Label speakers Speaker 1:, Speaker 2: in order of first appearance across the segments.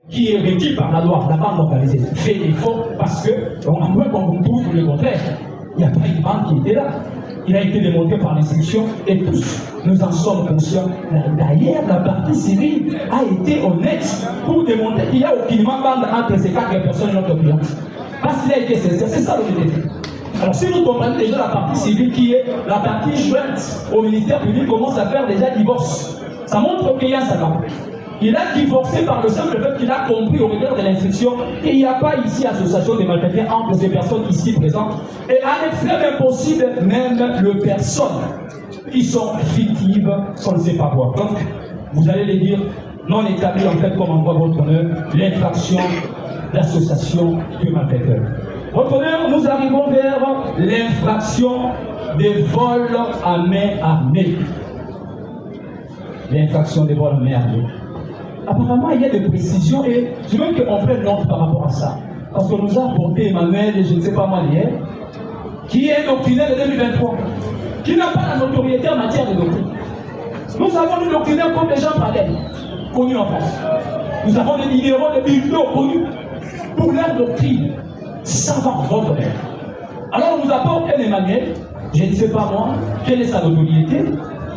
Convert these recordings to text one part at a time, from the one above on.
Speaker 1: qui est régi par la loi, la bande organisée, fait défaut parce que, en moins qu'on trouve le contraire, il n'y a pas une bande qui était là. Il a été démontré par l'instruction et tous nous en sommes conscients. D'ailleurs, la partie civile a été honnête pour démontrer qu'il n'y a aucunement bande entre ces 4 personnes et notre client. Parce qu'il a été sincère, c'est ça l'honnêteté. Alors si vous comprenez déjà la partie civile qui est la partie jointe au ministère public commence à faire déjà divorce, ça montre qu'il y a ça là. Il a divorcé par le simple fait qu'il a compris au regard de l'instruction qu'il n'y a pas ici association de malfaiteurs entre ces personnes ici présentes. Et à l'extrême impossible, même les personnes qui sont fictives, on ne sait pas quoi. Donc, vous allez les dire non établi en fait comme en droit votre honneur, l'infraction d'association de malfaiteurs. Votre honneur, nous arrivons vers l'infraction des vols à main armée. L'infraction des vols à main armée. Apparemment, il y a des précisions et je veux qu'on prenne note par rapport à ça. Parce que nous a apporté Emmanuel, et je ne sais pas moi hier, qui est doctrinaire de 2023, qui n'a pas la notoriété en matière de doctrine. Nous avons des doctrinaires comme les gens pareils, connus en France. Nous avons des libéraux, des biblios connus pour leur doctrine, savant votre mère. Alors on nous apporte un Emmanuel, je ne sais pas moi, quelle est sa notoriété,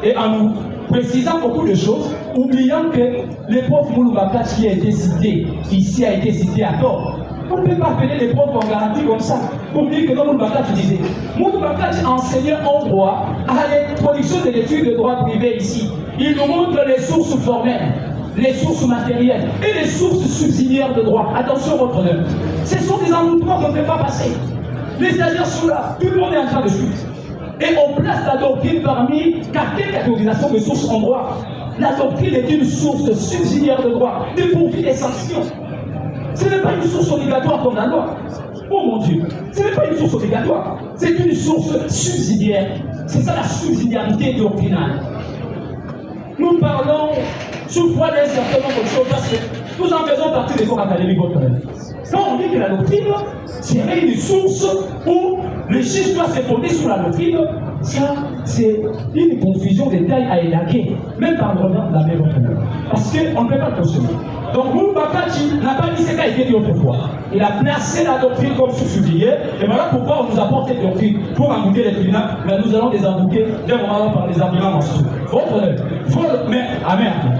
Speaker 1: et en nous précisant beaucoup de choses, oubliant que l'épreuve Mouloubaka qui a été cité, ici a été cité à tort. On ne peut pas appeler l'épreuve en garantie comme ça. Pour dire que dans Mouloubaka, tu disais, Mouloubaka enseignait en droit à l'introduction de l'étude de droit privé ici. Il nous montre les sources formelles, les sources matérielles et les sources subsidiaires de droit. Attention, votre honneur. Ce sont des endroits qu'on ne peut pas passer. Les stagiaires sont là, tout le monde est en train de suivre. Et on place la doctrine parmi quelques catégorisations de sources en droit. La doctrine est une source subsidiaire de droit, dépourvue des sanctions. Ce n'est pas une source obligatoire comme la loi. Oh mon Dieu, ce n'est pas une source obligatoire, c'est une source subsidiaire. C'est ça la subsidiarité doctrinale. Nous parlons sous foi d'un certain nombre de choses parce que nous en faisons partie des corps académiques. Quand on dit que la doctrine serait une source où le juge doit se fonder sur la doctrine, ça c'est une confusion de taille à élaguer, même par le regard de la même opinion. Parce qu'on ne peut pas le consommer. Donc Mouloubaka n'a pas dit ce qu'a été dit autrefois. Il a placé la doctrine comme sous-publié, et voilà pourquoi on nous apporte cette doctrine pour embouquer les tribunaux, mais nous allons les embouquer dès moment par les arguments mensuels. Votre vol, mais à merde.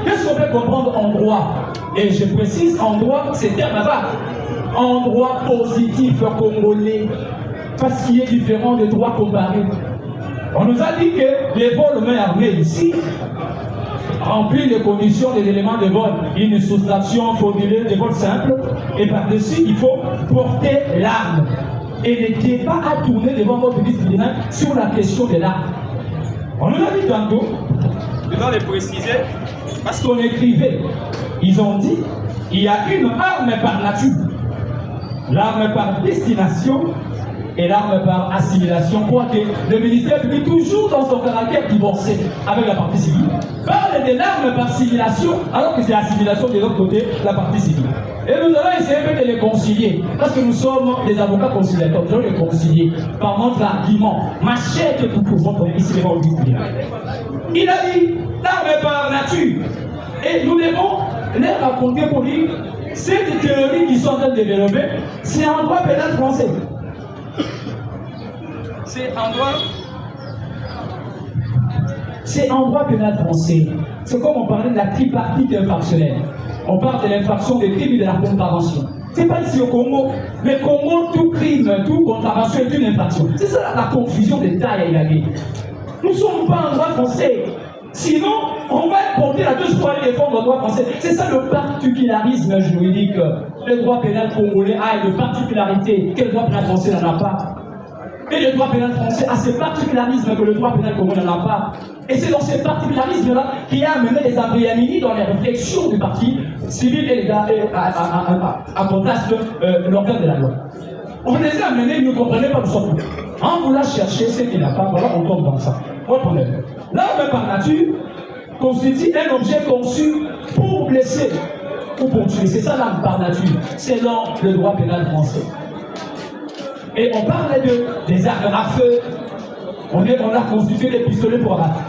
Speaker 1: Qu'est-ce qu'on peut comprendre en droit? Et je précise, en droit, c'est terme là-bas. En droit positif congolais, parce qu'il est différent des droits comparés. On nous a dit que les vols main armée ici remplissent les conditions des éléments de vol. Une soustraction formulée de vol simple, et par-dessus, il faut porter l'arme. Et n'était pas à tourner devant votre disciplinaire sur la question de l'arme. On nous a dit tantôt, je dois les préciser, parce qu'on écrivait, ils ont dit, il y a une arme par nature, l'arme par destination et l'arme par assimilation. Quoique le ministère public, toujours dans son caractère divorcé avec la partie civile, parle de l'arme par assimilation, alors que c'est assimilation de l'autre côté, la partie civile. Et nous allons essayer de les concilier, parce que nous sommes des avocats conciliateurs, nous allons les concilier par notre argument. Machette tout pour votre ici, les gens. Il a dit l'arme par nature. Et nous devons les raconter pour dire cette théorie qu'ils sont en train de développer, c'est en droit pénal français. C'est en droit. C'est en droit pénal français. C'est comme on parlait de la tripartite infractionnelle. On parle de l'infraction des crimes et de la contravention. Ce n'est pas ici au Congo. Mais Congo, tout crime, toute contravention est une infraction. C'est ça la confusion des tailles à élaguer. Nous ne sommes pas en droit français. Sinon, on va porter la touche pour aller défendre le droit français. C'est ça le particularisme juridique. Le droit pénal congolais a une particularité que le droit pénal français n'en a pas. Et le droit pénal français a ce particularisme que le droit pénal congolais n'en a pas. Et c'est dans ce particularisme-là qui a amené les Abriamini dans les réflexions du parti civil et à contraste l'organe de la loi. On les a amenés, ils ne comprenaient pas tout ça. En voulant chercher ce qu'il n'a pas, voilà, on tombe dans ça. Reprenez. L'arme par nature constitue un objet conçu pour blesser ou pour tuer. C'est ça l'arme par nature, selon le droit pénal français. Et on parlait des armes à feu. On a constitué des pistolets pour abattre.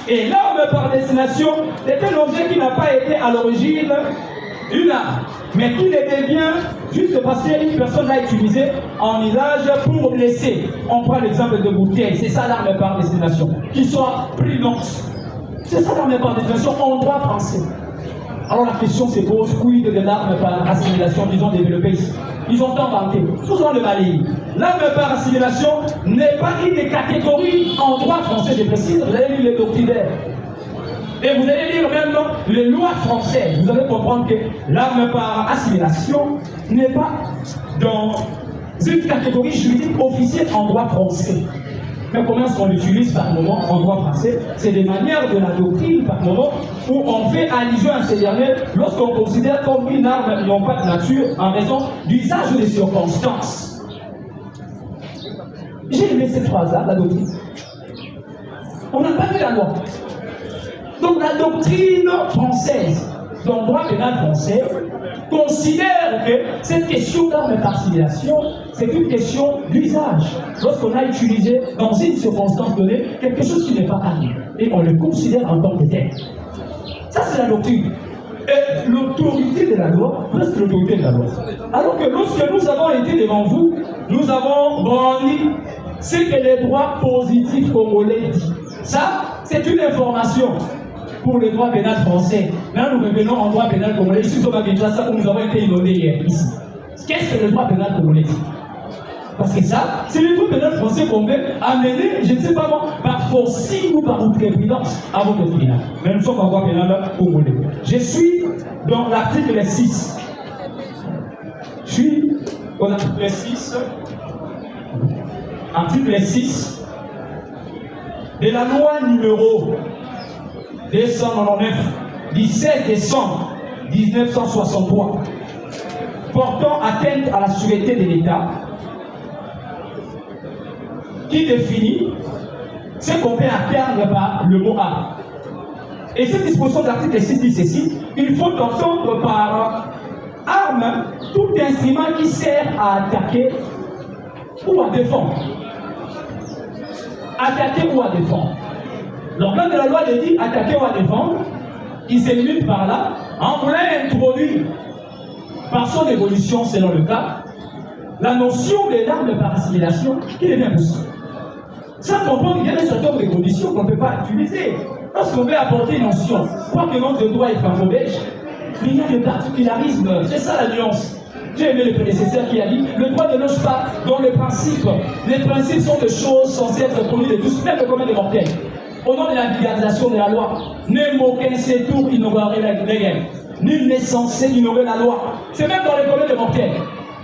Speaker 1: Et l'arme par destination est un objet qui n'a pas été à l'origine une arme, mais qui le devient juste parce qu'une personne l'a utilisé en usage pour blesser. On prend l'exemple de bouteille, c'est ça l'arme par destination, qui soit brillante. C'est ça l'arme par destination en droit français. Alors la question se pose, quid de l'arme par assimilation qu'ils ont développée ici? Ils ont inventé, tous ont le balayer. L'arme par assimilation n'est pas une des catégories en droit français, je précise, vous allez lire les doctrinaires. Et vous allez lire même les lois françaises. Vous allez comprendre que l'arme par assimilation n'est pas dans une catégorie juridique officielle en droit français. Mais comment est-ce qu'on l'utilise par moment en droit français? C'est des manières de la doctrine par moment où on fait allusion à ces derniers lorsqu'on considère comme une arme qui n'ont pas de nature en raison d'usage ou des circonstances. J'ai aimé cette phrase-là, la doctrine. On n'a pas vu la loi. Donc la doctrine française, dans le droit pénal français, considère que cette question d'arme par assimilation, c'est une question d'usage. Lorsqu'on a utilisé dans une circonstance donnée quelque chose qui n'est pas arrivé, et on le considère en tant que tel. Ça, c'est la doctrine. Et l'autorité de la loi reste l'autorité de la loi. Alors que lorsque nous avons été devant vous, nous avons brandi ce que les droits positifs congolais disent. Ça, c'est une information pour le droit pénal français. Là, nous revenons en droit pénal congolais. Ici, nous avons été inondés hier, ici. Qu'est-ce que le droit pénal congolais dit? Parce que ça, c'est le droit pénal français qu'on veut amener, je ne sais pas moi, par forcing ou par outrepridence à votre tribunal. Mais nous sommes en droit pénal congolais. Je suis dans l'article 6. Je suis au article 6. Article 6 de la loi numéro 299, 17 décembre 1963, portant atteinte à la sûreté de l'État, qui définit ce qu'on peut atteindre par le mot arme. Et cette disposition de l'article 6 dit ceci: il faut entendre par arme tout instrument qui sert à attaquer ou à défendre. Attaquer ou à défendre. L'organe de la loi le dit, attaquer ou à défendre, il se limite par là, en voulant introduire, par son évolution selon le cas, la notion de l'arme par assimilation qui devient possible. Ça comprend qu'il y a un certain nombre de conditions qu'on ne peut pas utiliser. Lorsqu'on veut apporter une notion, quoi que notre droit est franco-belge, mais il y a des particularismes, c'est ça la nuance. J'ai aimé le prédécesseur qui a dit, le droit ne loge pas dans les principes. Les principes sont des choses censées être connues de tous, même le commun des mortels. Au nom de la vulgarisation de la loi, nul aucun sétour qui n'aurait la règle. Nul n'est censé ignorer la loi. C'est même dans les communs des mortels.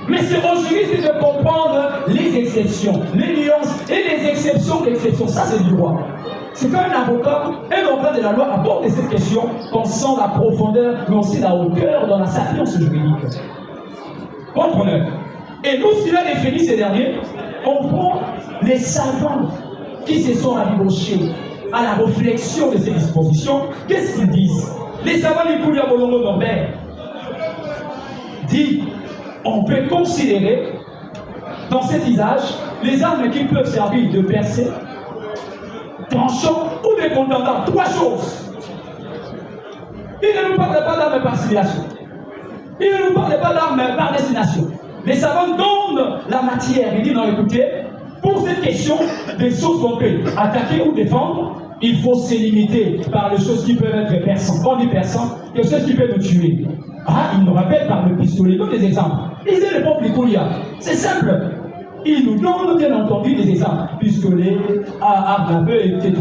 Speaker 1: Mais c'est aux juristes de comprendre les exceptions, les nuances et les exceptions d'exception. Ça, c'est du droit. C'est quand un avocat de la loi aborde cette question, qu'on sent la profondeur, mais aussi la hauteur dans la sapience juridique. Contre-honneur. Et lorsqu'il a défini ces derniers, on prend les savants qui se sont rabibochés à la réflexion de ces dispositions. Qu'est-ce qu'ils disent? Les savants du Koulia Bolongo Norbert dit on peut considérer dans cet usage les armes qui peuvent servir de percée, tranchant ou de contendant. Trois choses. Il ne nous parle pas d'armes par assimilation. Il ne nous parle pas d'armes par destination. Les savants donnent la matière. Il dit non, écoutez, pour cette question des choses qu'on peut attaquer ou défendre, il faut se limiter par les choses qui peuvent être perçantes. On dit perçantes, quelque chose qui peut nous tuer. Ah, il nous rappelle par le pistolet. Donne des exemples. Lisez le pauvre Likoulia. C'est simple. Il nous donne bien entendu des exemples. Pistolet, arme à feu, etc.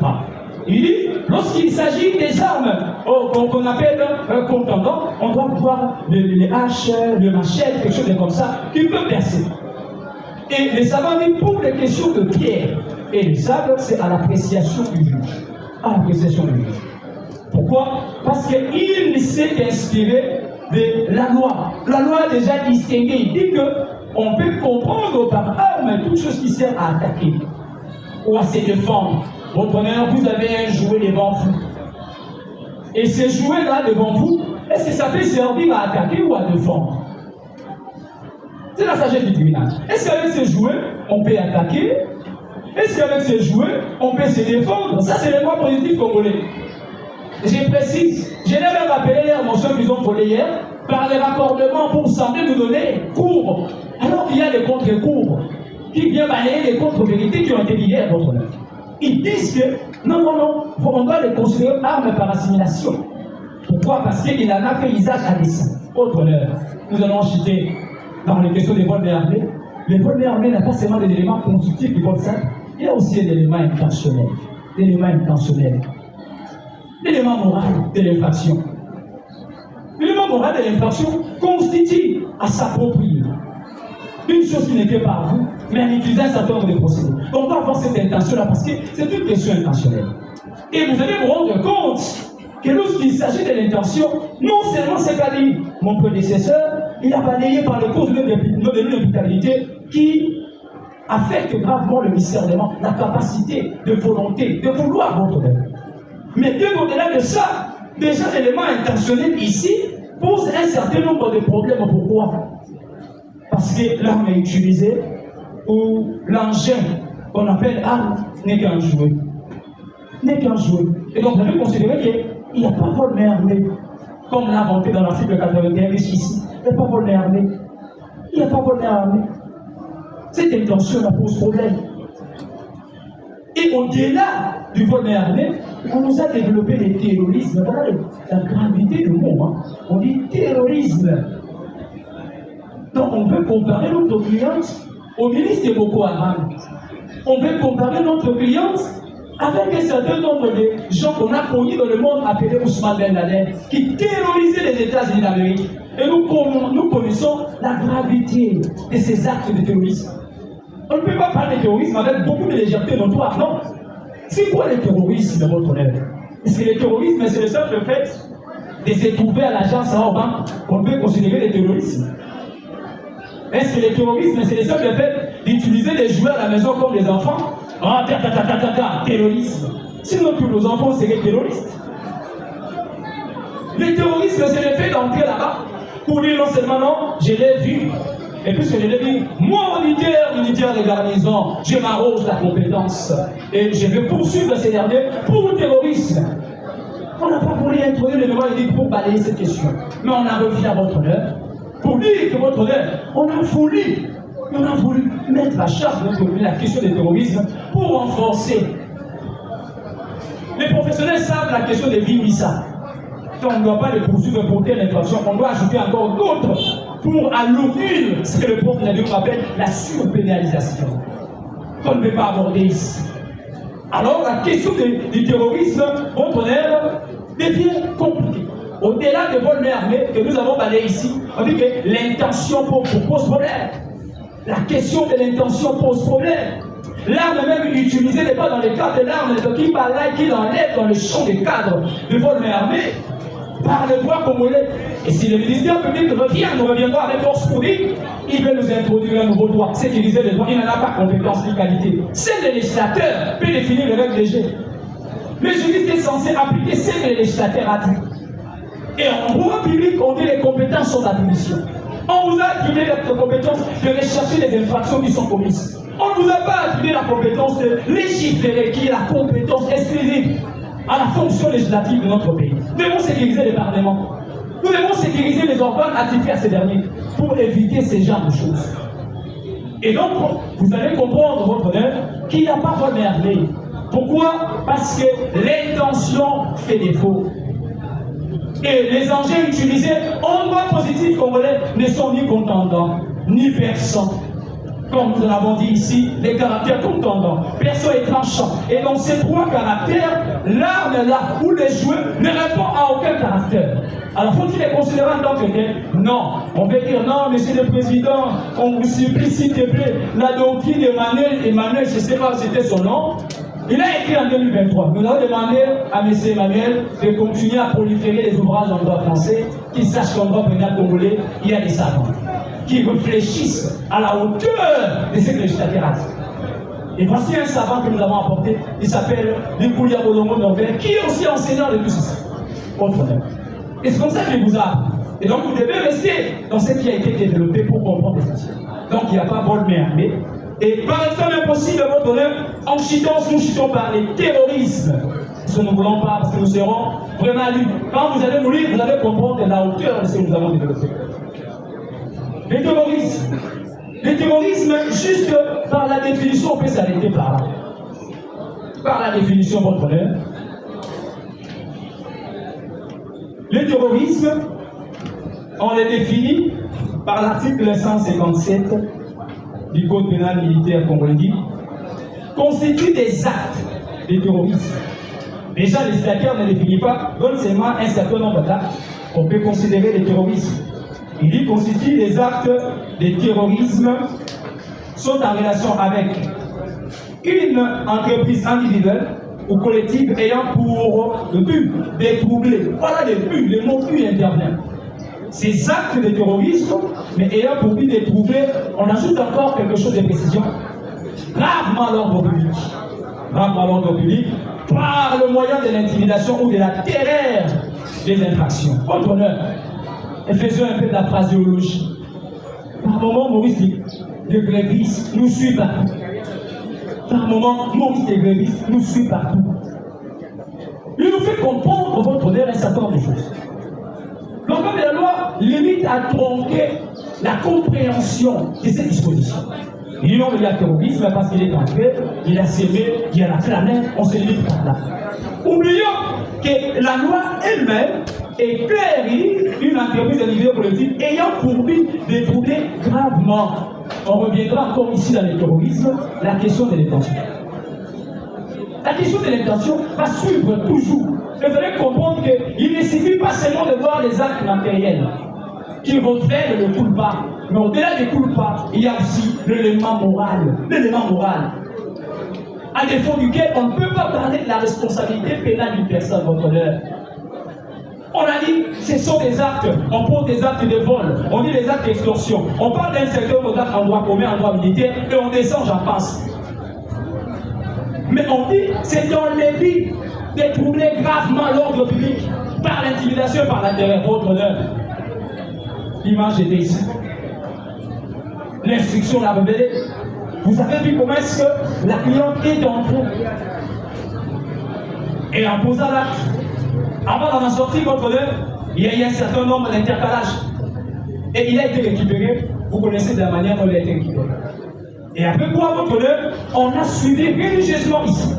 Speaker 1: Il dit, lorsqu'il s'agit des armes qu'on appelle contendants, on doit voir les haches, le machette, quelque chose comme ça, qui peut percer. Et les savants disent, pour les questions de pierre et le sable, c'est à l'appréciation du juge. À l'appréciation du juge. Pourquoi? Parce qu'il s'est inspiré de la loi. La loi a déjà distingué. Il dit qu'on peut comprendre par arme toute chose qui sert à attaquer ou à se défendre. Votre honneur, vous avez un jouet devant vous. Et ce jouet-là devant vous, est-ce que ça peut servir à attaquer ou à défendre? C'est la sagesse du tribunal. Est-ce qu'avec ce jouet, on peut attaquer? Est-ce qu'avec ce jouet, on peut se défendre? Ça, c'est le droit positif congolais. Je précise, je l'ai même rappelé hier, mon soeur qu'ils ont volé hier, par les raccordements pour sembler nous donner cours, alors qu'il y a des contre-cours qui viennent balayer les contre-vérités qui ont été liées à votre honneur. Ils disent que non, on doit les considérer armes par assimilation. Pourquoi? Parce qu'il en a fait usage à dessein. Autre honneur, nous allons citer dans les questions des vols armés. Les vols armés n'ont pas seulement des éléments constitutifs du vol simple, il y a aussi des éléments intentionnels. L'élément moral de l'infraction. L'élément moral de l'infraction constitue à s'approprier une chose qui n'était pas à vous, mais en utilisant un certain nombre de procédés. On doit avoir cette intention-là parce que c'est une question intentionnelle. Et vous allez vous rendre compte que lorsqu'il s'agit de l'intention, non seulement c'est qu'a dit mon prédécesseur, il a balayé par le cause de l'hôpitalité qui affecte gravement le discernement, la capacité de volonté, de vouloir votre œuvre. Mais bien au-delà de ça, déjà l'élément intentionnel ici pose un certain nombre de problèmes. Pourquoi? Parce que l'arme est utilisée ou l'engin qu'on appelle arme n'est qu'un jouet. Et donc vous devez considérer qu'il n'y a pas vol mais armé. Comme l'a inventé dans l'article 81 ici. Il n'y a pas vol mais armé. Cette intention la pose problème. Et au-delà du vol mais armé, on nous a développé les terrorismes. Voilà la gravité du mot. Hein. On dit terrorisme. Donc on peut comparer notre cliente au ministre de Boko Haram. On peut comparer notre cliente avec un certain nombre de gens qu'on a connus dans le monde appelés Ousmane Ben Laden, qui terrorisaient les États-Unis d'Amérique. Et nous connaissons la gravité de ces actes de terrorisme. On ne peut pas parler de terrorisme avec beaucoup de légèreté notoire, non. C'est quoi le terrorisme, votre honneur? Est-ce que le terrorisme, c'est le simple fait de se trouver à l'agence à Oban qu'on peut considérer le terrorisme? Est-ce que le terrorisme, c'est le simple fait d'utiliser des jouets à la maison comme des enfants? Ah, terrorisme. Sinon, tous nos enfants seraient terroristes. Le terrorisme, c'est le fait d'entrer là-bas pour dire non seulement non, je l'ai vu. Et puisque je l'ai vu, moi, militaire de garnison, je m'arroge la compétence. Et je vais poursuivre ces derniers pour le terrorisme. On n'a pas voulu introduire le débat pour balayer cette question. Mais on a revu à votre honneur. Pour dire que votre honneur, on a voulu mettre à charge de notre pays la question du terrorisme pour renforcer. Les professionnels savent la question des visa. Donc on ne doit pas les poursuivre pour telle infraction, on doit ajouter encore d'autres pour alourdir ce que le prof Nadio appelle la surpénalisation, qu'on ne peut pas aborder ici. Alors la question du terrorisme, votre honneur, devient compliquée. Au-delà de vol armé que nous avons balayé ici, on dit que l'intention pose problème. La question de l'intention pose problème. L'arme même utilisée n'est pas dans le cadre de l'arme, qui balaye, qui l'enlève dans le champ des cadres de vol armé par le droit congolais. Et si le ministère public revient, nous reviendrons avec force pour dire, il veut nous introduire un nouveau droit, sécuriser les droits, il n'en a pas compétence ni qualité. C'est le législateur qui peut définir les règles légères. Le juriste est censé appliquer ce que le législateur a dit. Et en droit public, on dit les compétences sont d'attribution. On vous a attribué la compétence de rechercher les infractions qui sont commises. On ne vous a pas attribué la compétence de légiférer, qui est la compétence exclusive à la fonction législative de notre pays. Nous devons sécuriser les parlements. Nous devons sécuriser les organes attribués à ces derniers pour éviter ces genres de choses. Et donc, vous allez comprendre, votre honneur, qu'il n'y a pas vol armé. Pourquoi? Parce que l'intention fait défaut. Et les engins utilisés en droit positif congolais ne sont ni contendants, ni perçants. Comme nous l'avons dit ici, les caractères contendants, perçants et tranchants. Et dans ces trois caractères, l'arme là ou les jouets ne répond à aucun caractère. Alors faut-il les considérer en tant que tel? Non. On peut dire non, monsieur le président, on vous supplie s'il te plaît, la doctrine Emmanuel, je ne sais pas si c'était son nom. Il a écrit en 2023. Nous avons demandé à M. Emmanuel de continuer à proliférer les ouvrages en droit français, qui sachent qu'en droit pénal congolais, il y a des savants qui réfléchissent à la hauteur de ce que le législateur a dit. Et voici un savant que nous avons apporté, il s'appelle Nikoulia Bolongo Norvège, qui est aussi enseignant de tout ceci. Et c'est comme ça qu'il vous a appris. Et donc vous devez rester dans ce qui a été développé pour comprendre les choses. Donc il n'y a pas vol mais armé. Et par exemple impossible, votre honneur, nous chutons par les terrorismes. parce que nous ne voulons pas, parce que nous serons vraiment libres. Quand vous allez nous lire, vous allez comprendre la hauteur de ce que nous avons développé. Les terroristes. Le terrorisme, juste par la définition, on peut s'arrêter par là. Par la définition, votre honneur. Le terrorisme, on le définit par l'article 157 du Code pénal militaire congolais, constitue des actes de terrorisme. Déjà, les statutaires ne définit pas, donne seulement un certain nombre d'actes qu'on peut considérer des terrorismes. Il y constitue des actes de terrorisme sont en relation avec une entreprise individuelle ou collective ayant pour le but de troubler. Voilà le but, le mot but intervient. Ces actes de terrorisme, mais ayant pour but de troubler, on ajoute encore quelque chose de précision. Gravement l'ordre public. Gravement l'ordre public par le moyen de l'intimidation ou de la terreur des infractions. Votre honneur. Et faisons un peu de la phraséologie. Par moment, Maurice de Grévis nous suit partout. Par moment, Maurice de Grévis nous suit partout. Il nous fait comprendre, votre honneur, un certain nombre de choses. L'organe de la loi limite à tronquer la compréhension de ces dispositions. Il y a le terrorisme parce qu'il est entré, il a sémé, il y a la flâneur, on se limite par là. Oublions que la loi elle-même éclaire une entreprise individuelle collective ayant pour but de troubler gravement. On reviendra encore ici dans le terrorisme, la question de l'intention. La question de l'intention va suivre toujours. Vous allez comprendre qu'il ne suffit pas seulement de voir les actes matériels qui révèlent le culpa, mais au-delà des culpas, il y a aussi l'élément moral. L'élément moral. À défaut duquel on ne peut pas parler de la responsabilité pénale d'une personne, votre honneur. On a dit, ce sont des actes, on pose des actes de vol, on dit des actes d'extorsion, on parle d'un certain nombre d'actes en droit commun, en droit militaire, et on descend, j'en passe. Mais on dit, c'est dans le but de troubler gravement l'ordre public, par l'intimidation, par la terreur, votre honneur. L'image était ici. L'instruction l'a révélé. Vous avez vu comment est-ce que la cliente est entrée. Et en posant l'acte, avant d'en sortir, votre honneur, il y a eu un certain nombre d'intercalages. Et il a été récupéré. Vous connaissez de la manière dont il a été récupéré. Et après quoi, votre honneur, on a suivi religieusement ici.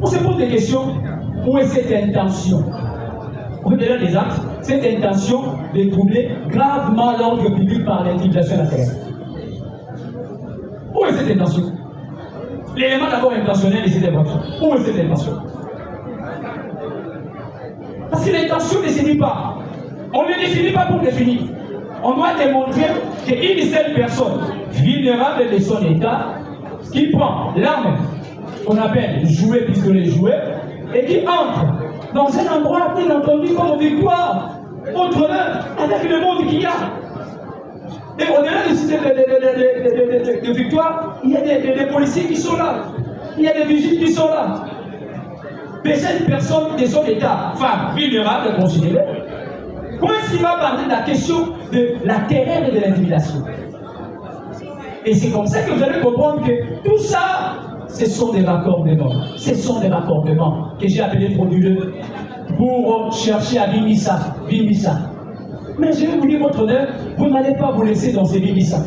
Speaker 1: On se pose des questions. Où est cette intention? Au-delà des actes, cette intention de troubler gravement l'ordre public par l'intimidation de la terre. Où est cette intention? L'élément d'abord intentionnel ici des votes. Où est cette intention? Parce que l'intention ne se dit pas. On ne définit pas pour définir. On doit démontrer qu'une seule personne vulnérable de son état qui prend l'arme qu'on appelle jouet, pistolet, jouet, et qui entre dans un endroit bien entendu comme victoire, contre l'heure, avec le monde qu'il y a. Et au-delà de victoire, il y a des policiers qui sont là, il y a des vigiles qui sont là. Mais cette personne de son état, femme vulnérable, considérée, comment est-ce qu'il va parler de la question de la terreur et de l'intimidation? Et c'est comme ça que vous allez comprendre que tout ça, ce sont des raccordements. Ce sont des raccordements que j'ai appelés frauduleux pour chercher à Bimisa. Mais je vais vous dire, votre honneur, vous n'allez pas vous laisser dans ces Bimisa.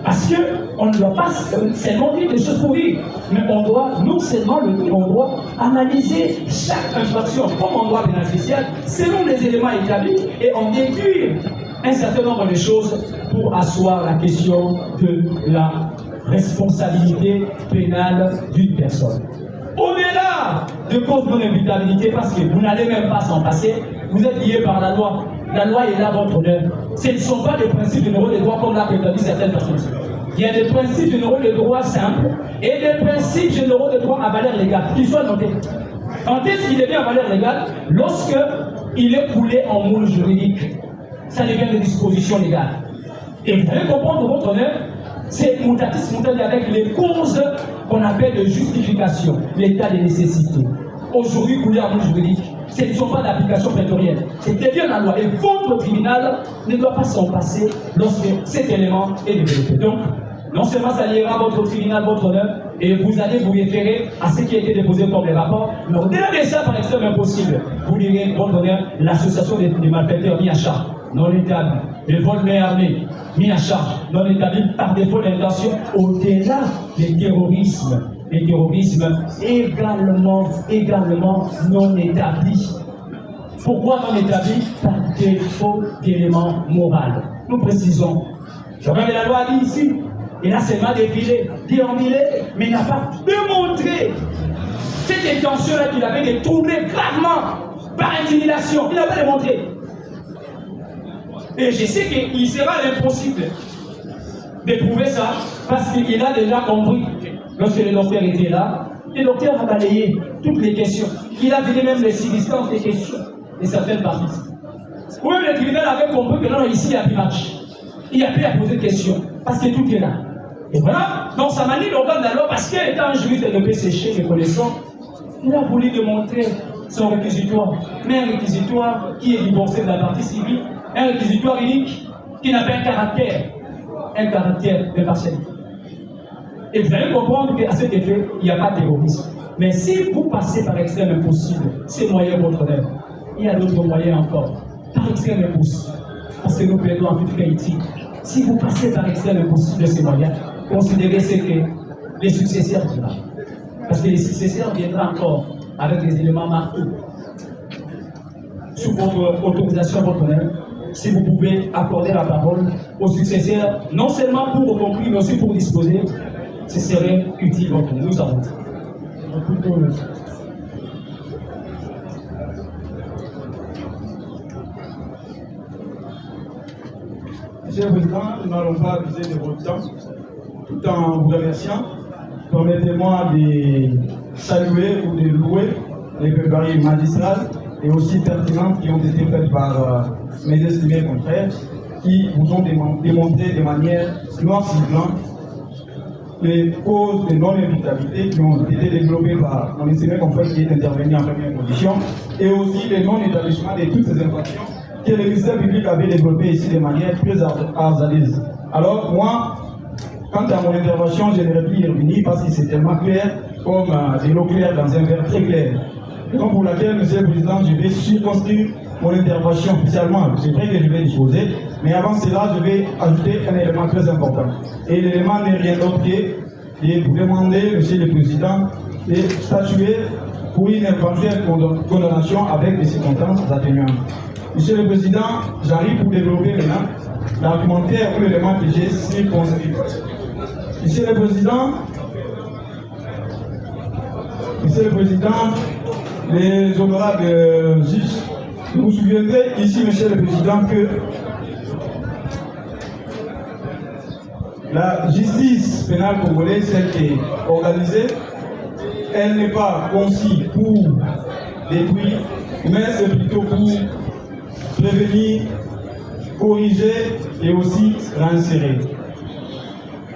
Speaker 1: Parce qu'on ne doit pas seulement dire des choses pour dire, mais on doit non seulement le dire, on doit analyser chaque infraction comme en droit pénal spécial, selon les éléments établis, et en déduire un certain nombre de choses pour asseoir la question de la responsabilité pénale d'une personne. Au-delà de cause de non-imputabilité, parce que vous n'allez même pas s'en passer, vous êtes lié par la loi. La loi est là, votre honneur. Ce ne sont pas des principes généraux des droits comme l'a prétendu certaines personnes. Il y a des principes généraux de droit simples et des principes généraux de droit à valeur légale, qui soient notés. Quand est-ce qu'il devient à valeur légale? Lorsque il est coulé en moule juridique. Ça devient des dispositions légales. Et vous allez comprendre, votre honneur, c'est mutatis mutandis avec les causes qu'on appelle de justification, l'état de nécessité. Aujourd'hui, couler en moule juridique, ce ne sont pas d'application prétorienne. C'est devient la loi. Et votre tribunal ne doit pas s'en passer lorsque cet élément est développé. Donc, non seulement ça liera votre tribunal, votre honneur, et vous allez vous référer à ce qui a été déposé comme les rapports. Mais au-delà de ça, par extrême impossible, vous direz, votre honneur, l'association des malfaiteurs mis à charge, non établie, le vol mais armé, mis à charge, non établi par défaut d'intention, au-delà du terrorisme. Les terrorismes également non établis. Pourquoi non établis? Par défaut d'éléments moraux. Nous précisons. Je regarde la loi dit ici, il a seulement défilé, déambulé, mais il n'a pas démontré cette intention-là qu'il avait de troubler gravement par intimidation. Il n'a pas démontré. Et je sais qu'il sera impossible de prouver ça parce qu'il a déjà compris. Lorsque le docteur était là, le docteur a balayé toutes les questions. Il a donné même les substances des questions de certaines parties. Ou même le tribunal avait compris que non, ici, il n'y a plus match. Il n'y a plus à poser de questions, parce que tout est là. Et voilà, donc ça manie l'organe de la loi, parce qu'il était un juriste de PCH, les connaissants, il a voulu démontrer son réquisitoire. Mais un réquisitoire qui est divorcé de la partie civile, un réquisitoire unique qui n'a pas un caractère de partialité. Et vous allez comprendre qu'à cet effet, il n'y a pas de terrorisme. Mais si vous passez par extrême impossible, c'est moyen votre rêve. Il y a d'autres moyens encore. Par extrême impossible. Parce que nous plaidons en toute qualité. Si vous passez par extrême impossible de ces moyens, considérez ce que les successeurs diront. Parce que les successeurs viendront encore avec des éléments marqués. Sous votre autorisation, votre honneur, si vous pouvez accorder la parole aux successeurs, non seulement pour conclure, mais aussi pour disposer, ce serait utile. Donc, nous avons dit.
Speaker 2: Monsieur le Président, nous n'allons pas abuser de votre temps. Tout en vous remerciant, permettez-moi de saluer ou de louer les plaidoiries magistrales et aussi pertinentes qui ont été faites par mes estimés confrères qui vous ont démontré de manière noire sur blanc les causes de non-évitabilité qui ont été développées par mon estimé confrère qui est intervenu en première position et aussi les non-établissements de toutes ces infractions que le ministère public avait développées ici de manière très hasardeuse. Alors moi, quant à mon intervention, je n'aurais plus y revenir parce que c'est tellement clair comme de l'eau claire dans un verre très clair. Donc pour laquelle, Monsieur le Président, je vais circonscrire mon intervention officiellement. C'est vrai que je vais disposer, mais avant cela, je vais ajouter un élément très important. Et l'élément n'est rien d'autre que de vous demander, Monsieur le Président, de statuer pour une éventuelle condamnation avec des circonstances atténuantes. Monsieur le Président, j'arrive pour développer maintenant l'argumentaire ou l'élément que j'ai circonscrit. Monsieur le Président, les honorables juges, vous vous souviendrez ici, Monsieur le Président, que la justice pénale congolaise, celle qui est organisée, elle n'est pas conçue pour détruire, mais c'est plutôt pour prévenir, corriger et aussi réinsérer.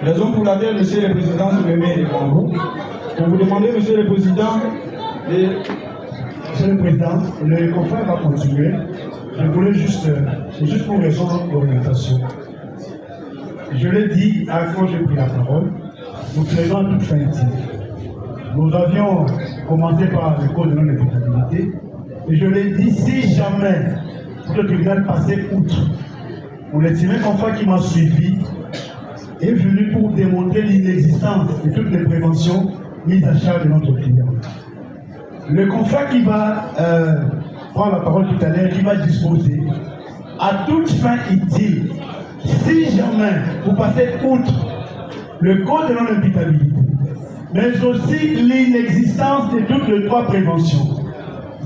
Speaker 2: Raison pour laquelle, Monsieur le Président, je me mets devant vous pour vous demander, Monsieur le Président,
Speaker 3: Monsieur le Président, le confrère va continuer. Je voulais c'est juste pour raison d'orientation. Je l'ai dit à quand j'ai pris la parole, nous plaidons à toute fin utile. Nous avions commencé par le code de non-évitabilité, et je l'ai dit, si jamais le tribunal passait outre, mon estimé confrère qui m'a suivi est venu pour démontrer l'inexistence de toutes les préventions mises à charge de notre client. Le confrère qui va prendre la parole tout à l'heure, qui va disposer à toute fin utile, si jamais vous passez outre le code de non-imputabilité, mais aussi l'inexistence de toutes les trois préventions,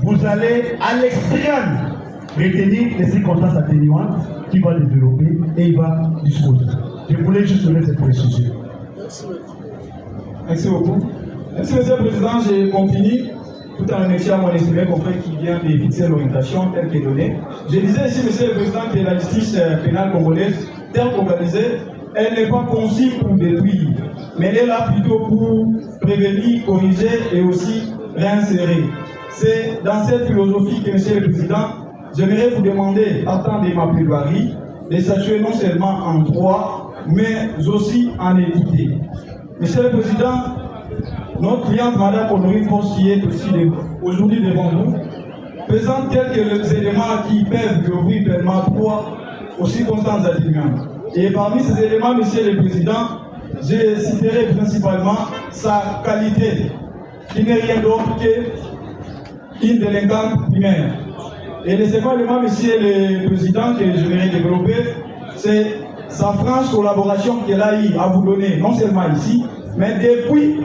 Speaker 3: vous allez à l'extrême retenir les circonstances atténuantes qu'il va développer et il va disposer. Je voulais juste donner cette précision.
Speaker 2: Merci beaucoup. Merci, Monsieur le Président. Je continue tout en remerciant mon estimé confrère qui vient de fixer l'orientation telle qu'elle est donnée. Je disais ici, Monsieur le Président, que la justice pénale congolaise, telle qu'organisée, elle n'est pas conçue pour détruire, mais elle est là plutôt pour prévenir, corriger et aussi réinsérer. C'est dans cette philosophie que, Monsieur le Président, j'aimerais vous demander, partant de ma plaidoirie, de statuer non seulement en droit, mais aussi en équité. Monsieur le Président, notre cliente Madame Honorine Force, qui est aussi aujourd'hui devant nous, présente quelques éléments qui peuvent ouvrir pleinement droit aux circonstances atténuantes. Et parmi ces éléments, Monsieur le Président, je citerai principalement sa qualité, qui n'est rien d'autre qu'une délinquante primaire. Et le second élément, Monsieur le Président, que je vais développer, c'est sa franche collaboration qu'elle a eu à vous donner, non seulement ici, mais depuis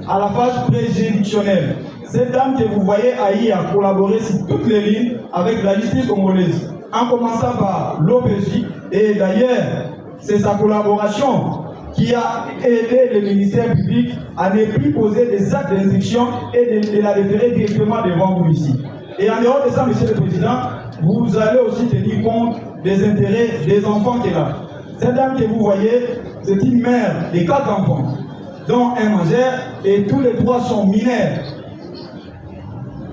Speaker 2: à la phase préjuridictionnelle. Cette dame que vous voyez a eu à collaborer sur toutes les lignes avec la justice congolaise, en commençant par l'OPJ, et d'ailleurs, c'est sa collaboration qui a aidé le ministère public à ne plus poser des actes d'instruction et de la référer directement devant vous ici. Et en dehors de ça, Monsieur le Président, vous allez aussi tenir compte des intérêts des enfants qu'elle a. Cette dame que vous voyez, c'est une mère de 4 enfants, dont un majeur, et tous les 3 sont mineurs.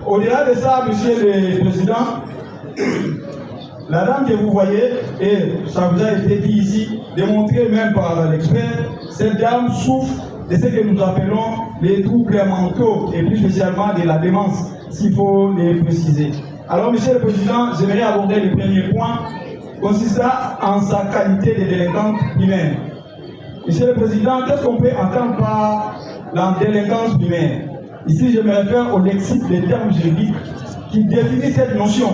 Speaker 2: Au-delà de ça, Monsieur le Président, la dame que vous voyez, et ça vous a été dit ici, démontré même par l'expert, cette dame souffre de ce que nous appelons les troubles mentaux, et plus spécialement de la démence, s'il faut les préciser. Alors, Monsieur le Président, j'aimerais aborder le premier point, consistant en sa qualité de délinquante primaire. Monsieur le Président, qu'est-ce qu'on peut entendre par la délinquance primaire? Ici, je me réfère au lexique des termes juridiques qui définit cette notion.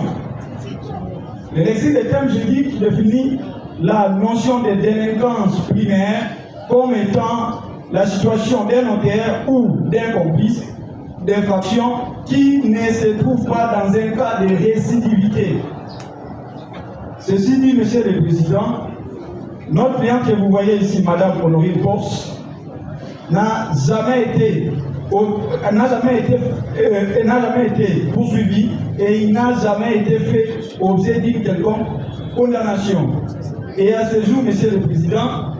Speaker 2: Le lexique des termes juridiques définit la notion de délinquance primaire comme étant la situation d'un notaire ou d'un complice d'infraction qui ne se trouve pas dans un cas de récidivité. Ceci dit, Monsieur le Président, notre cliente que vous voyez ici, Madame Honorine Force, n'a jamais été poursuivi et il n'a jamais été fait objet d'une quelconque condamnation. Et à ce jour, Monsieur le Président,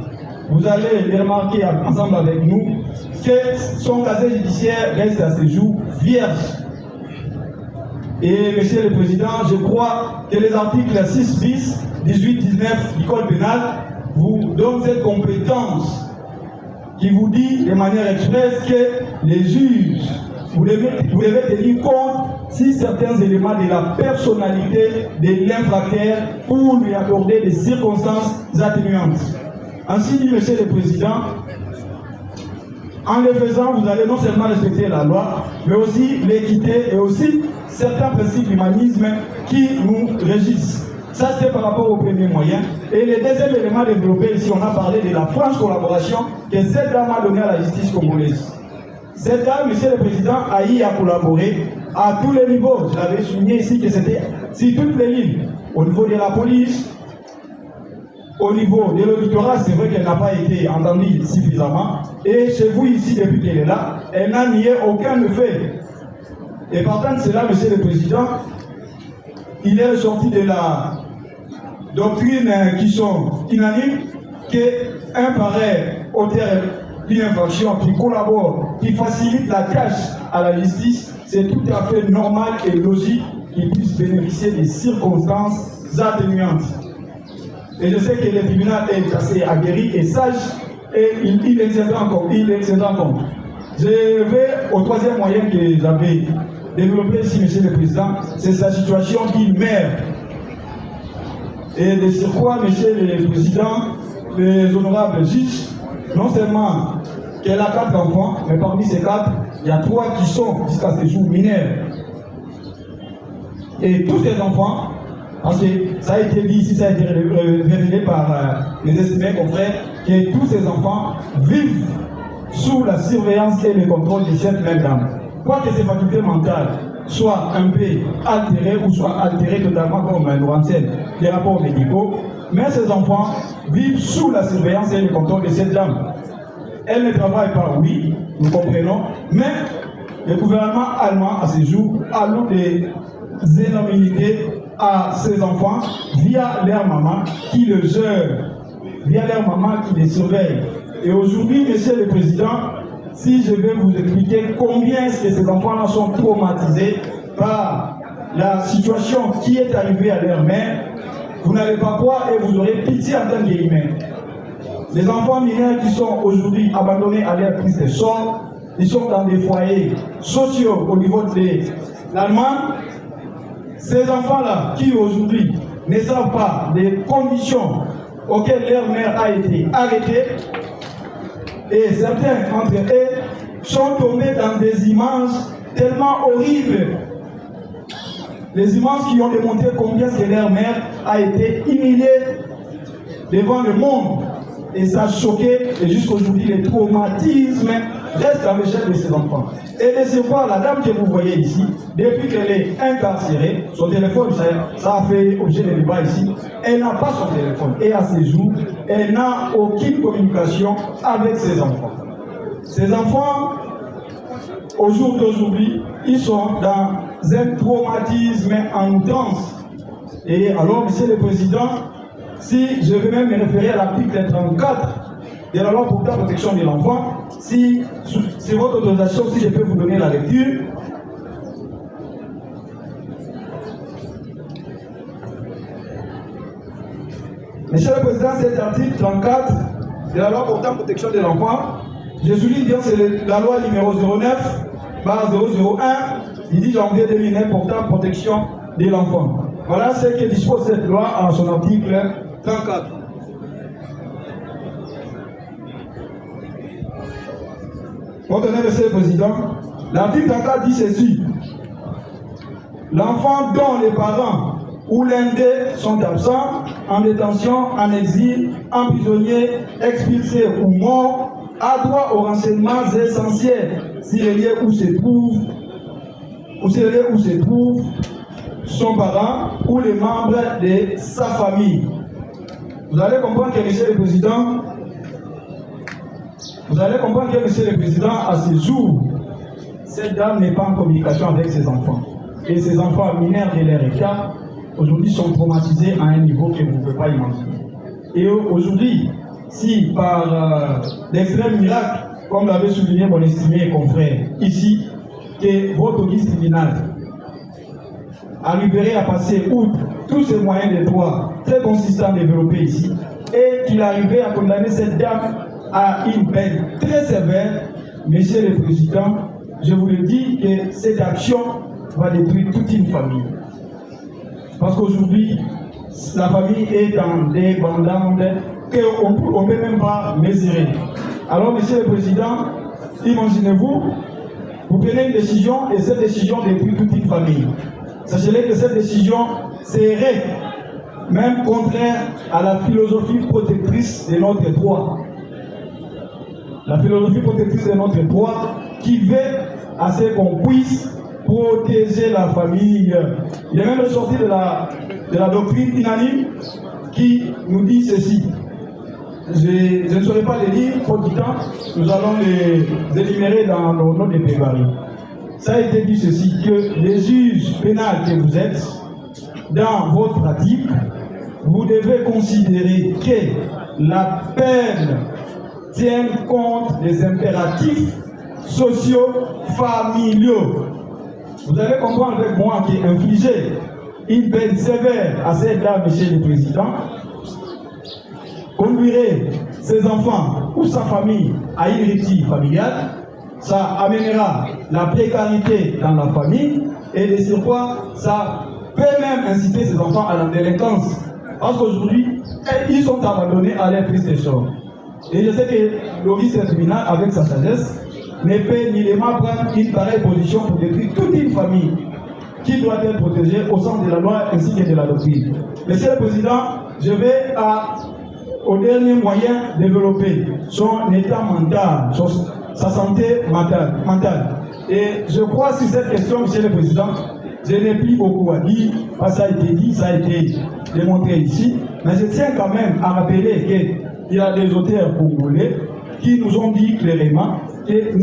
Speaker 2: vous allez le remarquer ensemble avec nous que son casier judiciaire reste à ce jour vierge. Et Monsieur le Président, je crois que les articles 6 bis, 18, 19 du Code pénal vous donnent cette compétence qui vous dit de manière expresse que les juges, vous devez tenir compte si certains éléments de la personnalité de l'infracteur pour lui accorder des circonstances atténuantes. Ainsi dit Monsieur le Président, en le faisant, vous allez non seulement respecter la loi, mais aussi l'équité et aussi certains principes d'humanisme qui nous régissent. Ça, c'est par rapport au premier moyen. Et le deuxième élément développé ici, on a parlé de la franche collaboration que cette dame a donnée à la justice congolaise. Cette dame, Monsieur le Président, a eu à collaborer à tous les niveaux. Je l'avais souligné ici que c'était sur toutes les lignes. Au niveau de la police, au niveau de l'auditorat, c'est vrai qu'elle n'a pas été entendue suffisamment. Et chez vous ici, depuis qu'elle est là, elle n'a nié aucun fait. Et partant de cela, Monsieur le Président, il est ressorti de la doctrine qui sont unanimes qu'un pareil auteur d'une infraction qui collabore, qui facilite la tâche à la justice, c'est tout à fait normal et logique qu'il puisse bénéficier des circonstances atténuantes. Et je sais que le tribunal est assez aguerri et sage et il tiendra compte. Je vais au troisième moyen que j'avais développé ici, Monsieur le Président, c'est sa situation d'une mère. Et de surcroît, Monsieur le Président, les honorables juges, non seulement qu'elle a 4 enfants, mais parmi ces 4, il y a 3 qui sont jusqu'à ce jour mineurs. Et tous ces enfants, parce que ça a été dit ici, ça a été révélé par les estimés confrères, que tous ces enfants vivent sous la surveillance et le contrôle de cette même dame. Quoi que ces facultés mentales soient un peu altérées ou soient altérées totalement comme nous renseignent les rapports médicaux, mais ces enfants vivent sous la surveillance et le contrôle de cette dame. Elle ne travaille pas, oui, nous comprenons, mais le gouvernement allemand à ce jour alloue des énormités à ces enfants via leur maman qui le gère, via leur maman qui les surveille. Et aujourd'hui, Monsieur le Président, si je vais vous expliquer combien est-ce que ces enfants-là sont traumatisés par la situation qui est arrivée à leur mère, vous n'allez pas croire et vous aurez pitié en tant qu'humain. Les enfants mineurs qui sont aujourd'hui abandonnés à leur triste sort ils sont dans des foyers sociaux au niveau de l'Allemagne. Ces enfants-là, qui aujourd'hui ne savent pas des conditions auxquelles leur mère a été arrêtée, et certains d'entre eux sont tombés dans des images tellement horribles. Les images qui ont démontré combien que leur mère a été humiliée devant le monde. Et ça a choqué, et jusqu'aujourd'hui, les traumatismes restent dans l'échelle de ces enfants. Et de ce quoi, la dame que vous voyez ici, depuis qu'elle est incarcérée, son téléphone, ça a fait objet de débat ici, elle n'a pas son téléphone. Et à ce jour, elle n'a aucune communication avec ses enfants. Ces enfants, au jour d'aujourd'hui, ils sont dans un traumatisme en outrance. Et alors, Monsieur le Président, si je vais même me référer à l'article 34 de la loi portant protection de l'enfant, si c'est votre autorisation, si je peux vous donner la lecture. Monsieur le Président, cet article 34 de la loi portant protection de l'enfant, je souligne bien c'est la loi numéro 09/001 du 10 janvier 2009 portant protection de l'enfant. Voilà ce que dispose cette loi en son article 34. Retenez, Monsieur le Président, l'article 34 dit ceci. L'enfant dont les parents ou l'un d'eux sont absents, en détention, en exil, emprisonné, expulsé ou mort, a droit aux renseignements essentiels sur les lieux où se trouve son parent ou les membres de sa famille. Vous allez comprendre que Monsieur le Président, à ce jour, cette dame n'est pas en communication avec ses enfants. Et ses enfants mineurs de leur état, aujourd'hui, sont traumatisés à un niveau que vous ne pouvez pas imaginer. Et aujourd'hui, si par l'extrême miracle, comme l'avait souligné mon estimé confrère ici, que votre audience tribunal arriverait à passer outre tous ces moyens de droit très consistants développés ici, et qu'il arriverait à condamner cette dame à une peine très sévère, Monsieur le Président, je vous le dis que cette action va détruire toute une famille. Parce qu'aujourd'hui, la famille est dans des bandes qu'on ne peut même pas mesurer. Alors, Monsieur le Président, imaginez-vous, vous prenez une décision et cette décision détruit toute une famille. Sachez que cette décision serait même contraire à la philosophie protectrice de notre droit. La philosophie protectrice de notre droit qui veut à ce qu'on puisse protéger la famille. Il est même ressorti de la doctrine unanime qui nous dit ceci. Je ne saurais pas les lire, faute du temps, nous allons les énumérer dans nos notes de plaidoirie. Ça a été dit ceci, que les juges pénals que vous êtes, dans votre pratique, vous devez considérer que la peine tient compte des impératifs sociaux, familiaux. Vous allez comprendre avec moi qu'infliger une peine sévère à cette dame, Monsieur le Président, conduirait ses enfants ou sa famille à une rupture familiale, ça amènera la précarité dans la famille et de surcroît, ça peut même inciter ses enfants à la délinquance. Parce qu'aujourd'hui, ils sont abandonnés à leur triste sort. Et je sais que l'office tribunal, avec sa sagesse, ne peut ni les mains prendre une pareille position pour détruire toute une famille qui doit être protégée au sens de la loi ainsi que de la doctrine. Monsieur le Président, je vais au dernier moyen développer son état mental, sa santé mentale. Et je crois sur cette question, Monsieur le Président, je n'ai plus beaucoup à dire, parce que ça a été dit, ça a été démontré ici, mais je tiens quand même à rappeler qu'il y a des auteurs congolais qui nous ont dit clairement que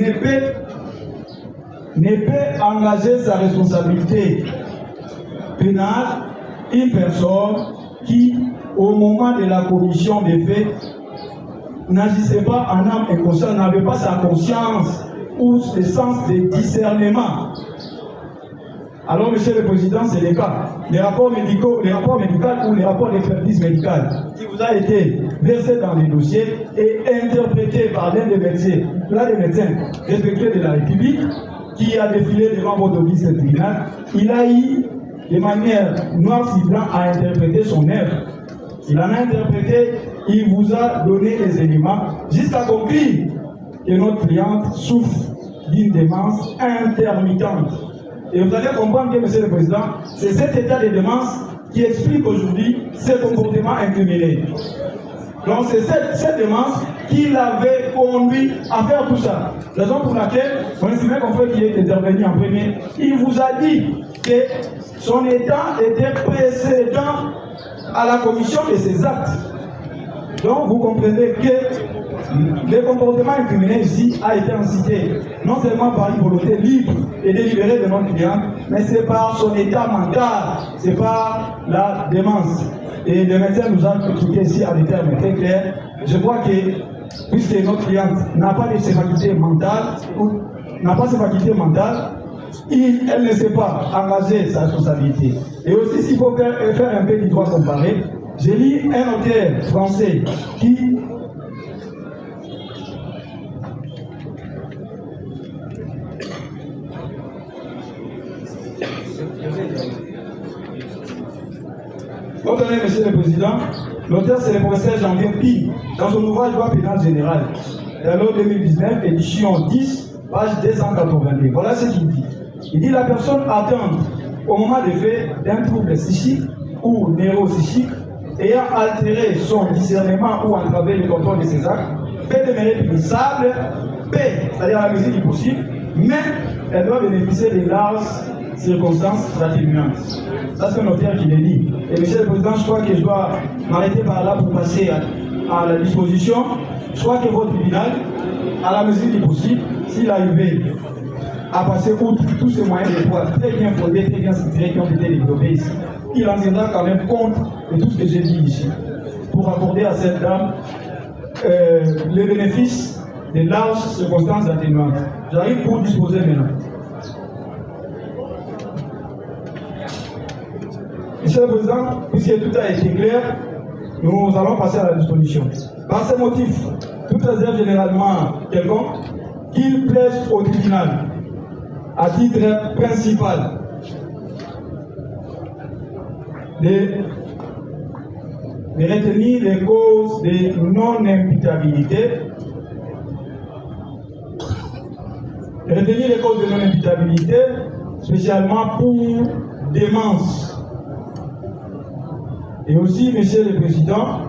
Speaker 2: ne peut engager sa responsabilité pénale une personne qui, au moment de la commission des faits, n'agissait pas en âme et conscience, n'avait pas sa conscience ou le sens de discernement. Alors, Monsieur le Président, c'est le cas. Les rapports médicaux ou les rapports d'expertise médicale qui vous a été versé dans les dossiers et interprété par l'un des médecins respectueux de la République qui a défilé devant votre office tribunal, il a eu de manière noir sur blanc à interpréter son œuvre. Il en a interprété, il vous a donné les éléments jusqu'à conclure que notre cliente souffre d'une démence intermittente. Et vous allez comprendre que, Monsieur le Président, c'est cet état de démence qui explique aujourd'hui ce comportement incriminé. Donc c'est cette démence qui l'avait conduit à faire tout ça. Raison pour laquelle, mon estimé confrère qui est intervenu en premier, il vous a dit que son état était précédent à la commission de ces actes. Donc vous comprenez que le comportement incriminé ici a été incité non seulement par une volonté libre et délibérée de notre client, mais c'est par son état mental, c'est par la démence. Et le médecin nous a expliqué ici à des termes très clairs. Je crois que, puisque notre cliente n'a pas de ses facultés mentales, elle ne sait pas engager sa responsabilité. Et aussi, s'il faut faire un peu du droit comparé, j'ai lu un auteur français qui Ordonnez, Monsieur le Président, l'auteur c'est le professeur Jean-Pierre Pi, dans son ouvrage Droit pénal général, l'année 2019, édition 10, page 282. Voilà ce qu'il dit. Il dit la personne atteinte au moment des faits d'un trouble psychique ou neuropsychique ayant altéré son discernement ou entravé le contrôle de ses actes peut demeurer punissable, c'est-à-dire à la mesure du possible, mais elle doit bénéficier des larges circonstances atténuantes. Ça, c'est un auteur qui le dit. Et Monsieur le Président, je crois que je dois m'arrêter par là pour passer à la disposition. Je crois que votre tribunal, à la mesure du possible, s'il arrivait à passer outre tous ces moyens de droit très bien fondés, très bien structurés qui ont été développés ici, il en tiendra quand même compte de tout ce que j'ai dit ici, pour accorder à cette dame les bénéfices des larges circonstances atténuantes. J'arrive pour disposer maintenant. Monsieur le Président, puisque tout a été clair, nous allons passer à la disposition. Par ces motifs, toute réserve généralement quelconque, qu'il plaise au tribunal, à titre principal, de retenir les causes de non-imputabilité, spécialement pour démence. Et aussi, Monsieur le Président,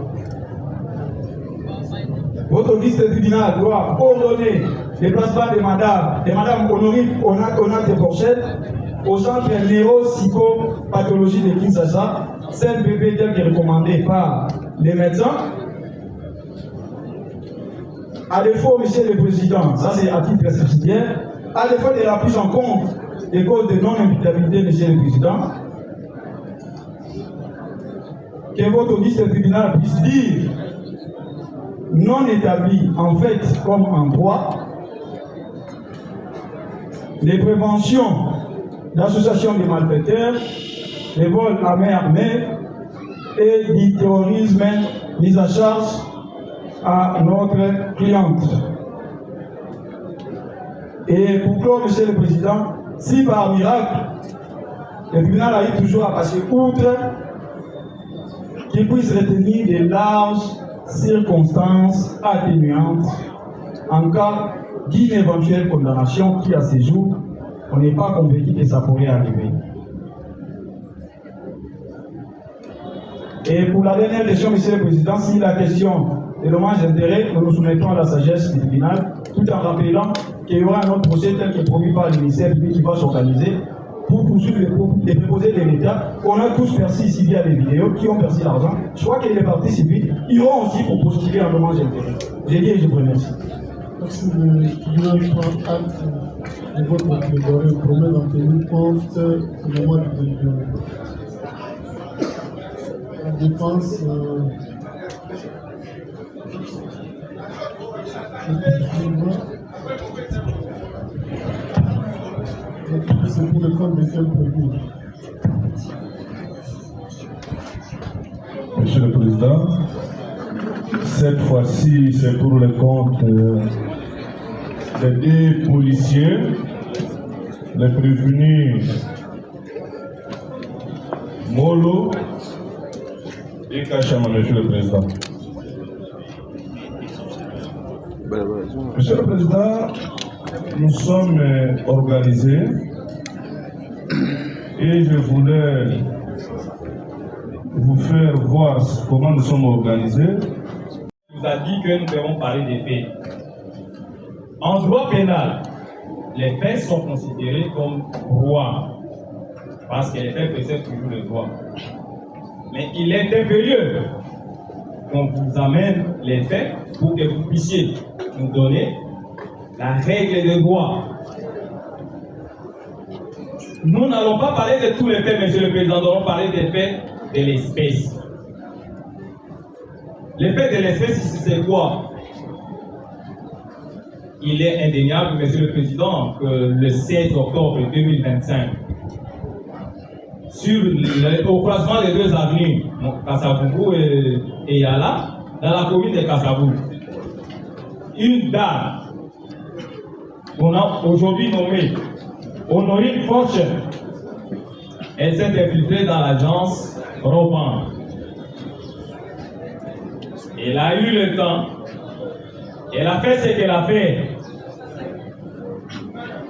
Speaker 2: votre vice-tribunal doit ordonner le placement de Madame Honorine Onate Porchette au centre neuropsychopathologie de Kinshasa, CNPP tel que recommandé par les médecins. À défaut, Monsieur le Président, ça c'est à titre subsidiaire, à défaut de la prise en compte des causes de non-imputabilité, Monsieur le Président, que votre vice-tribunal puisse dire non établi en fait comme en droit, les préventions d'associations de malfaiteurs, les vols à main armée et du terrorisme mis à charge à notre cliente. Et pour clore, Monsieur le Président, si par miracle, le tribunal a eu toujours à passer outre, qu'il puisse retenir des larges circonstances atténuantes en cas d'une éventuelle condamnation qui, à ce jour, on n'est pas convaincu que ça pourrait arriver. Et pour la dernière question, Monsieur le Président, si la question de dommages d'intérêt, nous nous soumettons à la sagesse du tribunal, tout en rappelant qu'il y aura un autre procès tel que promis par le ministère public qui va s'organiser pour poursuivre les préposés de l'État. On a tous perçu ici via les vidéos qui ont perçu l'argent. Je crois que les parties civiles iront aussi pour postuler un dommage d'intérêt. J'ai dit et je vous remercie.
Speaker 3: Merci. Le tribunal prend acte de votre plaidoirie, promet d'en tenir compte au moment du délibéré. La défense c'est pour le secondes de temps prévues.
Speaker 4: Monsieur le Président, cette fois-ci, c'est pour le compte des deux policiers, les prévenus Molo et Kachama, Monsieur le Président. Monsieur le Président, nous sommes organisés et je voulais vous faire voir comment nous sommes organisés.
Speaker 5: Il nous a dit que nous devons parler des faits. En droit pénal, les faits sont considérés comme droits, parce que les faits précèdent toujours le droit. Mais il est impérieux qu'on vous amène les faits pour que vous puissiez nous donner la règle de droit. Nous n'allons pas parler de tous les faits, Monsieur le Président, nous allons parler des faits de l'espèce. Les faits de l'espèce, c'est quoi? Il est indéniable, Monsieur le Président, que le 16 octobre 2025, au croisement des deux avenues, Kassabougou et Yala, dans la commune de Kassabou, une dame qu'on a aujourd'hui nommée Honorine Fortune, elle s'est infiltrée dans l'agence Roban. Elle a eu le temps. Elle a fait ce qu'elle a fait.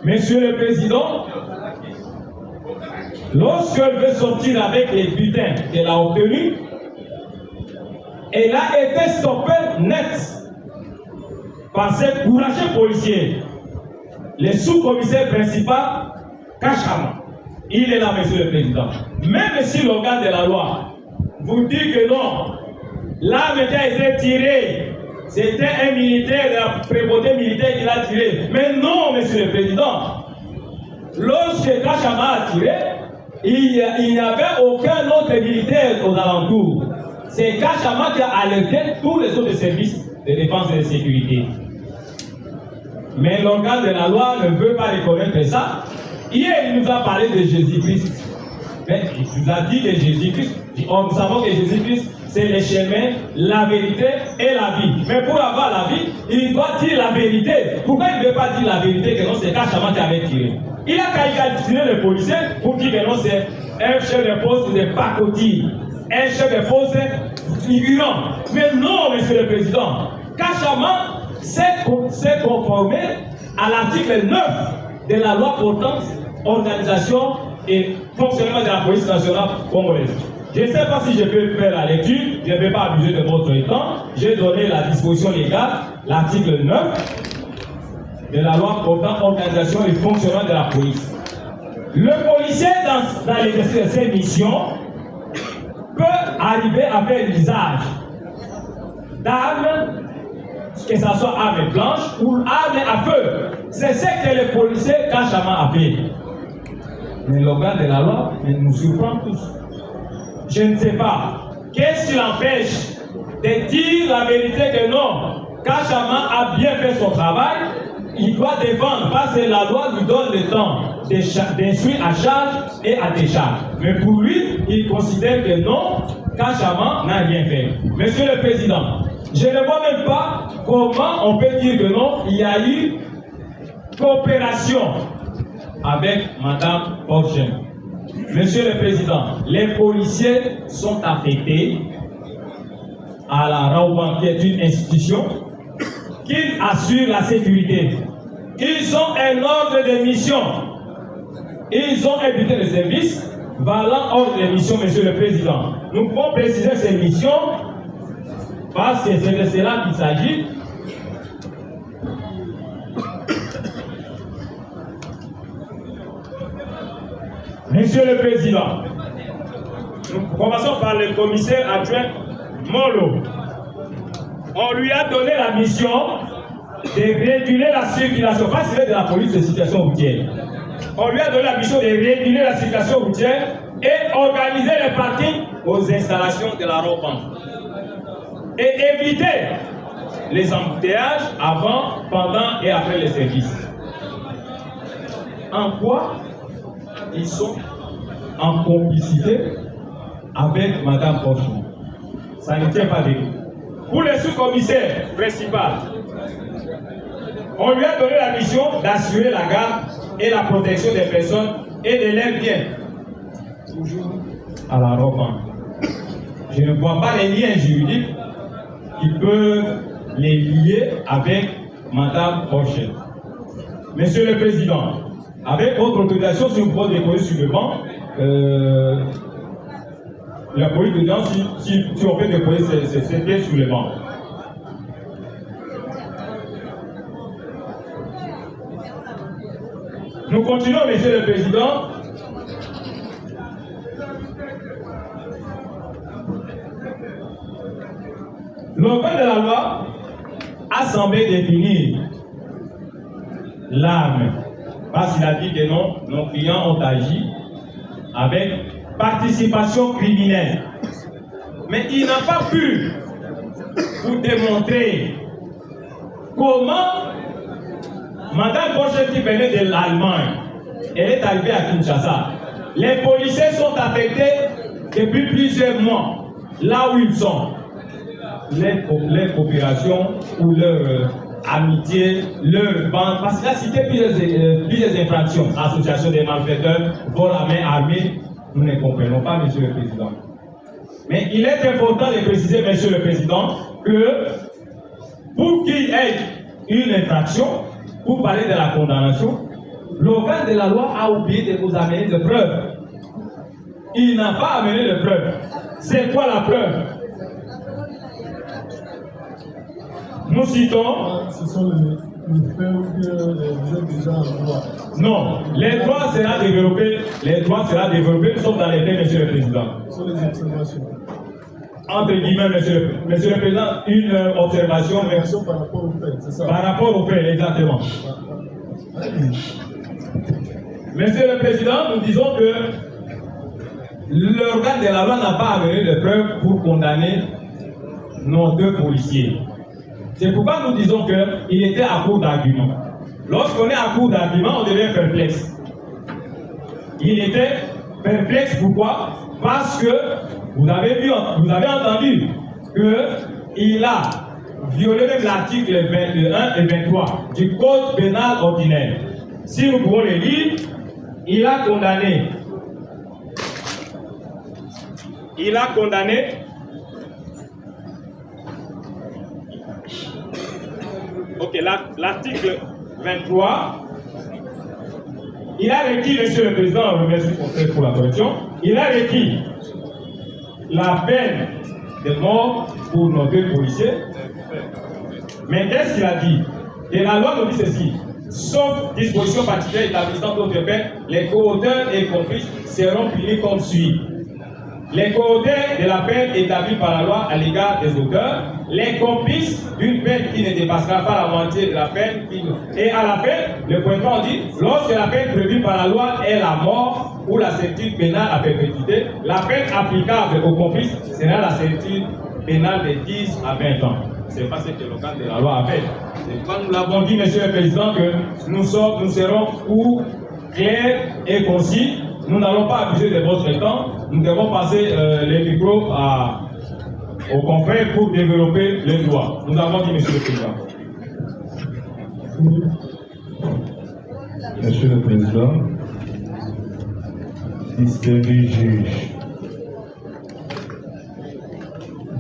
Speaker 5: Monsieur le Président, lorsqu'elle veut sortir avec les bulletins qu'elle a obtenus, elle a été stoppée net par ces courageux policiers. Le sous-commissaire principal, Kachama, il est là, Monsieur le Président. Même si l'organe de la loi vous dit que non, l'arme qui a été tirée, c'était un militaire de la prévôté militaire qui l'a tiré. Mais non, Monsieur le Président. Lorsque Kachama a tiré, il n'y avait aucun autre militaire aux alentours. C'est Kachama qui a alerté tous les autres services de défense et de sécurité. Mais l'organe de la loi ne veut pas reconnaître ça. Hier, il nous a parlé de Jésus-Christ. Mais il nous a dit que Jésus-Christ, nous savons que Jésus-Christ, c'est le chemin, la vérité et la vie. Mais pour avoir la vie, il doit dire la vérité. Pourquoi il ne veut pas dire la vérité que non, c'est Kachama qui avait tiré? Il a calculé les policiers pour dire que non, c'est un chef de poste de pacotille, un chef de poste figurant. Mais non, Monsieur le Président, Kachama s'est conformé à l'article 9 de la loi portant organisation et fonctionnement de la police nationale congolaise. Je ne sais pas si je peux faire la lecture, je ne vais pas abuser de votre temps. J'ai donné la disposition légale, l'article 9 de la loi portant organisation et fonctionnement de la police. Le policier, dans l'exercice de ses missions, peut arriver à faire l'usage d'armes, que ce soit armes blanches ou armes à feu. C'est ce que le policier Kachama a fait. Mais l'organe de la loi nous surprend tous. Je ne sais pas. Qu'est-ce qui l'empêche de dire la vérité que non, Kachama a bien fait son travail, il doit défendre parce que la loi lui donne le temps d'instruire à charge et à décharge. Mais pour lui, il considère que non, Kachama n'a rien fait. Monsieur le Président, je ne vois même pas comment on peut dire que non, il y a eu coopération avec Madame Fortune. Monsieur le Président, les policiers sont affectés à la RAOBAN, qui est une institution qui assure la sécurité. Ils ont un ordre de mission. Ils ont un bulletin de service valant ordre de mission, Monsieur le Président. Nous pouvons préciser ces missions parce que c'est de cela qu'il s'agit. Monsieur le Président, nous commençons par le commissaire adjoint Molo. On lui a donné la mission de réguler la circulation, pas c'est de la police de situation routière. On lui a donné la mission de réguler la circulation routière et organiser les parkings aux installations de la RAOBAN. Et éviter les embouteillages avant, pendant et après les services. En quoi ils sont en complicité avec Mme Porchon. Ça ne tient pas debout. Pour le sous-commissaire principal, on lui a donné la mission d'assurer la garde et la protection des personnes et de leurs biens. Toujours à la robe. Je ne vois pas les liens juridiques qui peuvent les lier avec Mme Porchon. Monsieur le Président, avec votre autorisation, si vous pouvez déposer sur le banc, la police dedans, si on peut déposer ces pièces sur le banc. Nous continuons, Monsieur le Président. L'organe de la loi a semblé définir l'arme, parce qu'il a dit que non, nos clients ont agi avec participation criminelle. Mais il n'a pas pu vous démontrer comment Mme Porchon, qui venait de l'Allemagne, elle est arrivée à Kinshasa. Les policiers sont affectés depuis plusieurs mois, là où ils sont. Les coopérations ou leur amitié, leur bande, parce qu'il a cité plusieurs infractions, association des malfaiteurs, vol à main armée, nous ne comprenons pas, Monsieur le Président. Mais il est important de préciser, Monsieur le Président, que pour qu'il y ait une infraction, pour parler de la condamnation, l'organe de la loi a oublié de vous amener de preuves. Il n'a pas amené de preuves. C'est quoi la preuve? Nous citons.
Speaker 6: Ce sont les faits où vous êtes déjà en droit.
Speaker 5: Non, les droits seront développés. Les droits seront développés. Nous sommes dans les faits, Monsieur le Président.
Speaker 6: Ce sont les observations.
Speaker 5: Entre guillemets, Monsieur le Président, une observation.
Speaker 6: Par rapport aux faits, c'est ça?
Speaker 5: Par rapport aux faits, exactement. Monsieur le Président, nous disons que l'organe de la loi n'a pas amené de preuves pour condamner nos deux policiers. C'est pourquoi nous disons qu'il était à court d'arguments. Lorsqu'on est à court d'arguments, on devient perplexe. Il était perplexe, pourquoi? Parce que vous avez entendu qu'il a violé même l'article 21 et 23 du Code pénal ordinaire. Si nous pouvons le lire, il a condamné. Ok, l'article 23, il a requis, Monsieur le Président, on remercie pour la correction, il a requis la peine de mort pour nos deux policiers. Mais qu'est-ce qu'il a dit? Et la loi nous dit ceci: sauf disposition particulière établissant d'autres peines, les co-auteurs et complices seront punis comme suit. Les co-auteurs de la peine établie par la loi à l'égard des auteurs, les complices d'une peine qui ne dépassera pas la moitié de la peine, et à la fin, le point 3 dit, lorsque la peine prévue par la loi est la mort ou la servitude pénale à perpétuité, la peine applicable aux complices sera la servitude pénale de 10 à 20 ans. Ce n'est pas ce que l'organe de la loi a fait. C'est quand nous l'avons dit, Monsieur le Président, que nous serons clairs et concis. Nous n'allons pas abuser de votre temps. Nous devons passer les micros aux confrères pour développer le droit. Nous avons dit, Monsieur le Président.
Speaker 4: Monsieur le Président, distingué juge,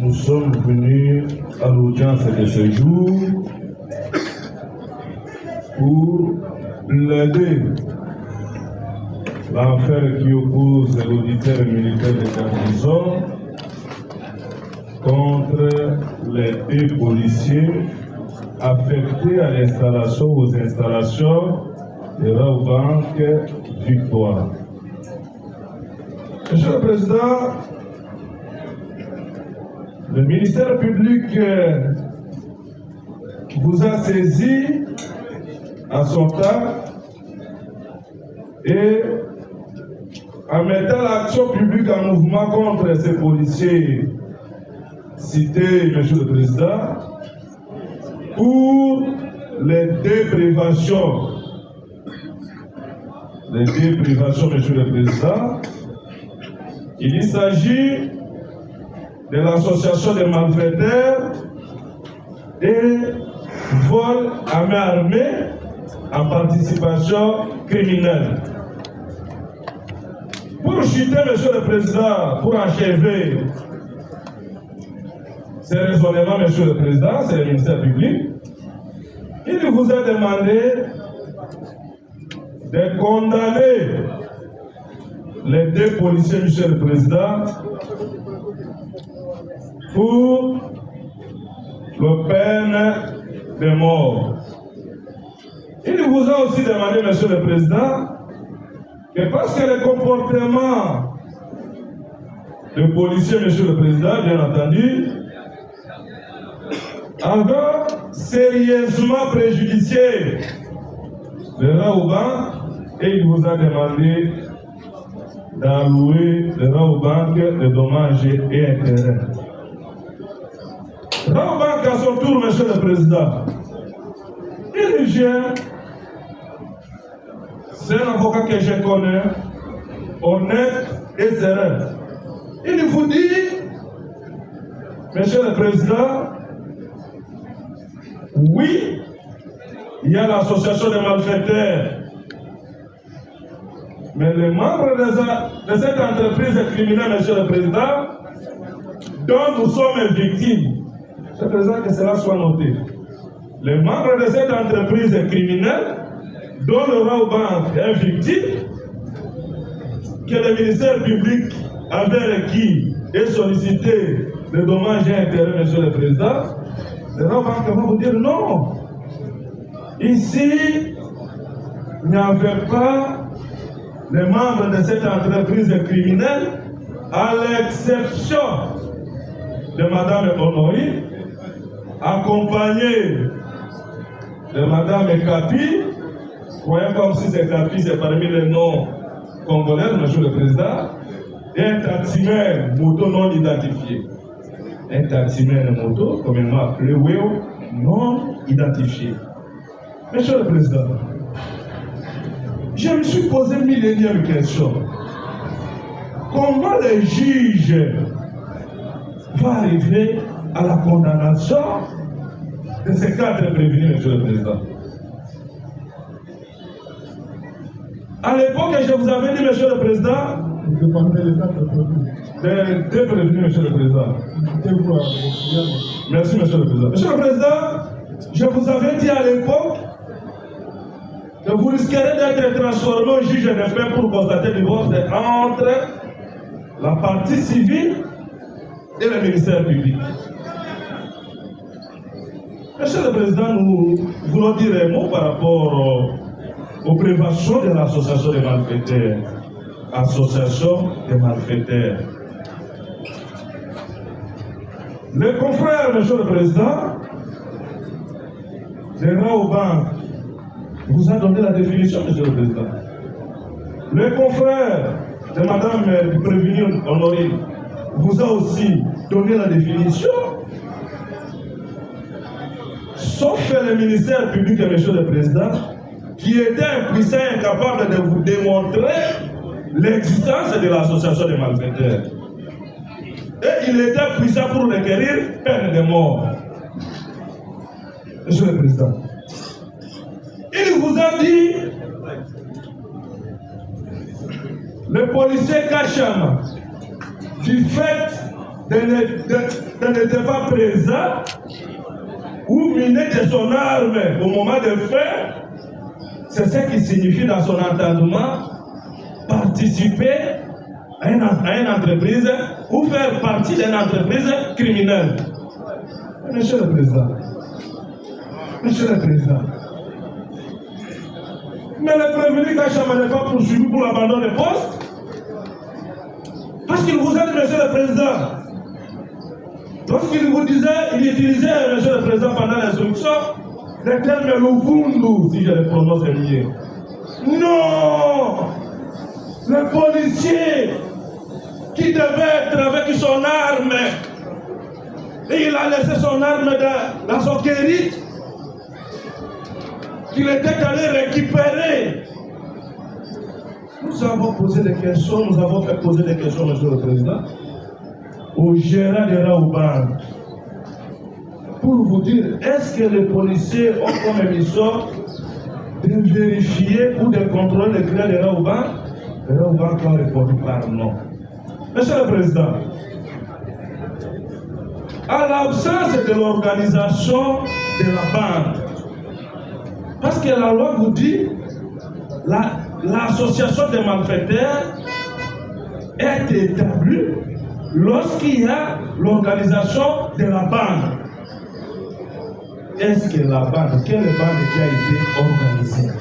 Speaker 4: nous sommes venus à l'audience de ce jour pour l'aider. L'affaire qui oppose l'auditeur militaire de garnison contre les deux policiers affectés à l'installation aux installations de Raobank Victoire. Monsieur le Président, le ministère public vous a saisi à son temps et en mettant l'action publique en mouvement contre ces policiers cités, Monsieur le Président, pour les deux préventions les deux privations, Monsieur le Président. Il s'agit de l'association des malfaiteurs et vol à main armée en participation criminelle. Pour chuter, Monsieur le Président, pour achever ces raisonnements, Monsieur le Président, c'est le ministère public, il vous a demandé de condamner les deux policiers, Monsieur le Président, pour la peine de mort. Il vous a aussi demandé, Monsieur le Président, que parce que le comportement de policier, Monsieur le Président, bien entendu, avait sérieusement préjudicié le Raoban, et il vous a demandé d'allouer le Raoban de dommages et intérêts. Raoban, à son tour, Monsieur le Président, il vient, c'est un avocat que je connais, honnête et serein. Il vous dit, Monsieur le Président, oui, il y a l'association des malfaiteurs, mais les membres de cette entreprise criminelle, Monsieur le Président, dont nous sommes victimes, je président que cela soit noté. Les membres de cette entreprise criminelle, dont le Raoban est victime, que le ministère public avait requis et sollicité les dommages et intérêts, Monsieur le Président, le Raoban va vous dire non. Ici, il n'y avait pas les membres de cette entreprise criminelle, à l'exception de Madame Honoré, accompagnée de Madame Kapi. Voyez comme si c'est Kapi, c'est parmi les noms congolais, Monsieur le Président, et un taximène moto non identifié. Un taximène moto, communément appelé WEO, non identifié. Monsieur le Président, je me suis posé mille et une questions. Comment le juge va arriver à la condamnation de ces quatre prévenus, Monsieur le Président? À l'époque, je vous avais dit, Monsieur le Président,
Speaker 6: Vous demandez les quatre prévenus.
Speaker 4: les deux prévenus, Monsieur le Président. Merci, Monsieur le Président. Monsieur le Président, je vous avais dit à l'époque que vous risquerez d'être transformé au juge de paix pour constater le divorce entre la partie civile et le ministère public. Monsieur le Président, nous voulons dire un mot par rapport aux préventions de l'association des malfaiteurs. Association des malfaiteurs. Le confrère, Monsieur le Président, de Raoban vous a donné la définition, Monsieur le Président. Le confrère de Madame du prévenu Honoré vous a aussi donné la définition, sauf le ministère public et Monsieur le Président, qui était impuissant et incapable de vous démontrer l'existence de l'association des malfaiteurs. Et il était puissant pour requérir peine de mort. Monsieur le Président, il vous a dit, le policier Kachama, du fait de n'être pas présent ou miné de son arme au moment de faire, c'est ce qui signifie dans son entendement participer à une entreprise ou faire partie d'une entreprise criminelle. Monsieur le Président, Monsieur le Président, mais le prévenu Kachama n'est pas poursuivi pour l'abandon de poste parce qu'il vous a dit, Monsieur le Président, lorsqu'il vous disait, il utilisait, Monsieur le Président, pendant l'instruction, le terme Luvundu, si je le prononce bien. Non! Le policier qui devait être avec son arme, et il a laissé son arme dans son guérite, qu'il était allé récupérer Nous avons posé des questions, nous avons fait poser des questions, Monsieur le Président, au gérant de Raouban, pour vous dire, est-ce que les policiers ont comme mission de vérifier ou de contrôler les clients de Raouban? Raouban a répondu par non. Monsieur le Président, à l'absence de l'organisation de la bande, parce que la loi vous dit, l'association des malfaiteurs est établie lorsqu'il y a l'organisation de la bande. Est-ce que la bande, quelle bande qui a été organisée?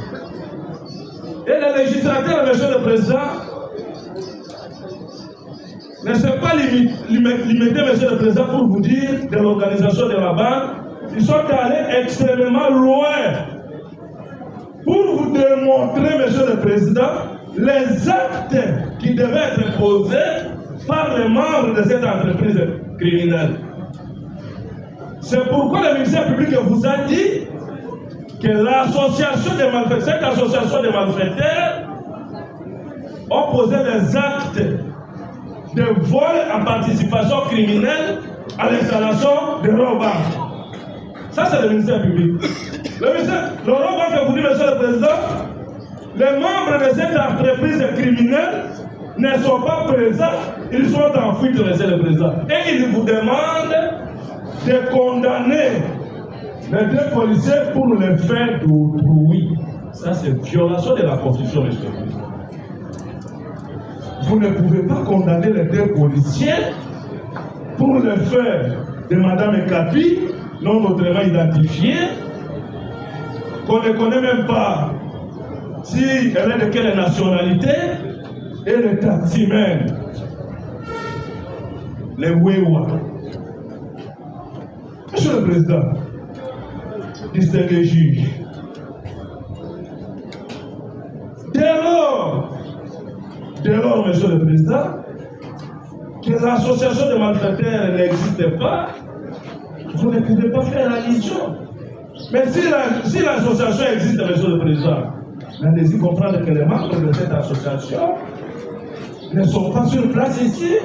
Speaker 4: Et le législateur, Monsieur le Président, ne s'est pas limité, Monsieur le Président, pour vous dire de l'organisation de la bande. Ils sont allés extrêmement loin pour vous démontrer, Monsieur le Président, les actes qui devaient être posés par les membres de cette entreprise criminelle. C'est pourquoi le ministère public vous a dit que l'association des malfaiteurs, cette association des malfaiteurs, ont posé des actes de vol en participation criminelle à l'installation de Raouban. Ça, c'est le ministère public. Le Raouban que vous dites, Monsieur le Président, les membres de cette entreprise criminelle ne sont pas présents, ils sont en fuite, Monsieur le Président. Et ils vous demandent de condamner les deux policiers pour le fait d'autrui. Ça, c'est violation de la Constitution, Monsieur le Président. Vous ne pouvez pas condamner les deux policiers pour le fait de Mme Kapi, non autrement identifiée, qu'on ne connaît même pas si elle est de quelle nationalité, et le taximen, les Wewa. Monsieur le Président, distingué juge, dès lors, Monsieur le Président, que l'association de malfaiteurs n'existe pas, vous ne pouvez pas faire allusion. Mais si l'association existe, Monsieur le Président, allez-y comprendre que les membres de cette association ne sont pas sur place ici.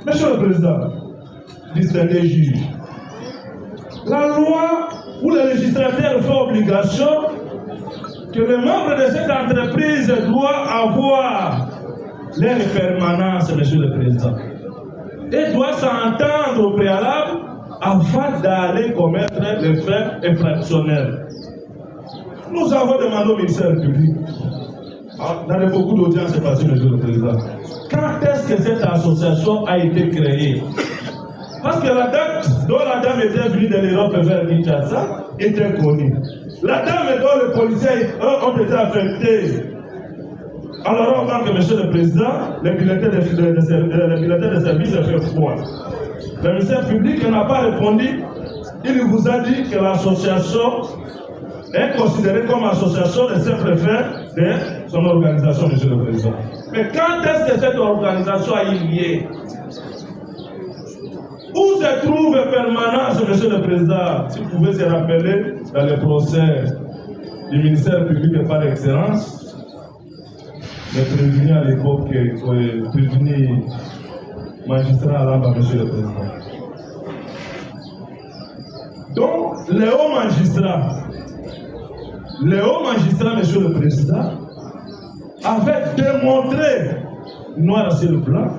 Speaker 4: Monsieur le Président, distingué juge, la loi où le législateur fait obligation que les membres de cette entreprise doivent avoir leur permanence, Monsieur le Président, et doivent s'entendre au préalable afin d'aller commettre les faits infractionnels. Nous avons demandé au ministère public, dans beaucoup d'audiences c'est passé, Monsieur le Président, quand est-ce que cette association a été créée? Parce que la date dont la dame était venue de l'Europe vers Kinshasa était connue. La dame dont les policiers ont été affectés. Alors on remarque que, Monsieur le Président, les bulletins de service ont fait froid. Le ministère public n'a pas répondu. Il vous a dit que l'association est considérée comme association de simple fait de son organisation, Monsieur le Président. Mais quand est-ce que cette organisation a eu lieu? Où se trouve permanence, Monsieur le Président? Si vous pouvez se rappeler dans le procès du ministère public par excellence, le prévenu à l'époque, le prévenu magistrat Alamba, Monsieur le Président. Donc, les hauts magistrats, Monsieur le Président, avaient démontré, noir sur le blanc,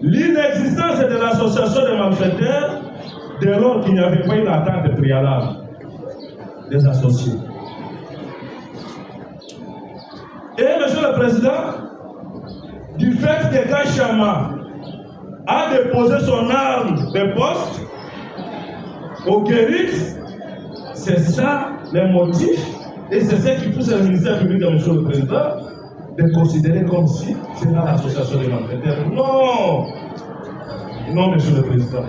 Speaker 4: l'inexistence de l'association des malfaiteurs dès lors qu'il n'y avait pas une attente préalable des associés. Et Monsieur le Président, du fait que Kachama a déposé son arme de poste au Guérit, c'est ça les motifs et c'est ce qui pousse le ministère public de Monsieur le Président de considérer comme si c'est dans l'association des malfaiteurs. Non! Non, Monsieur le Président.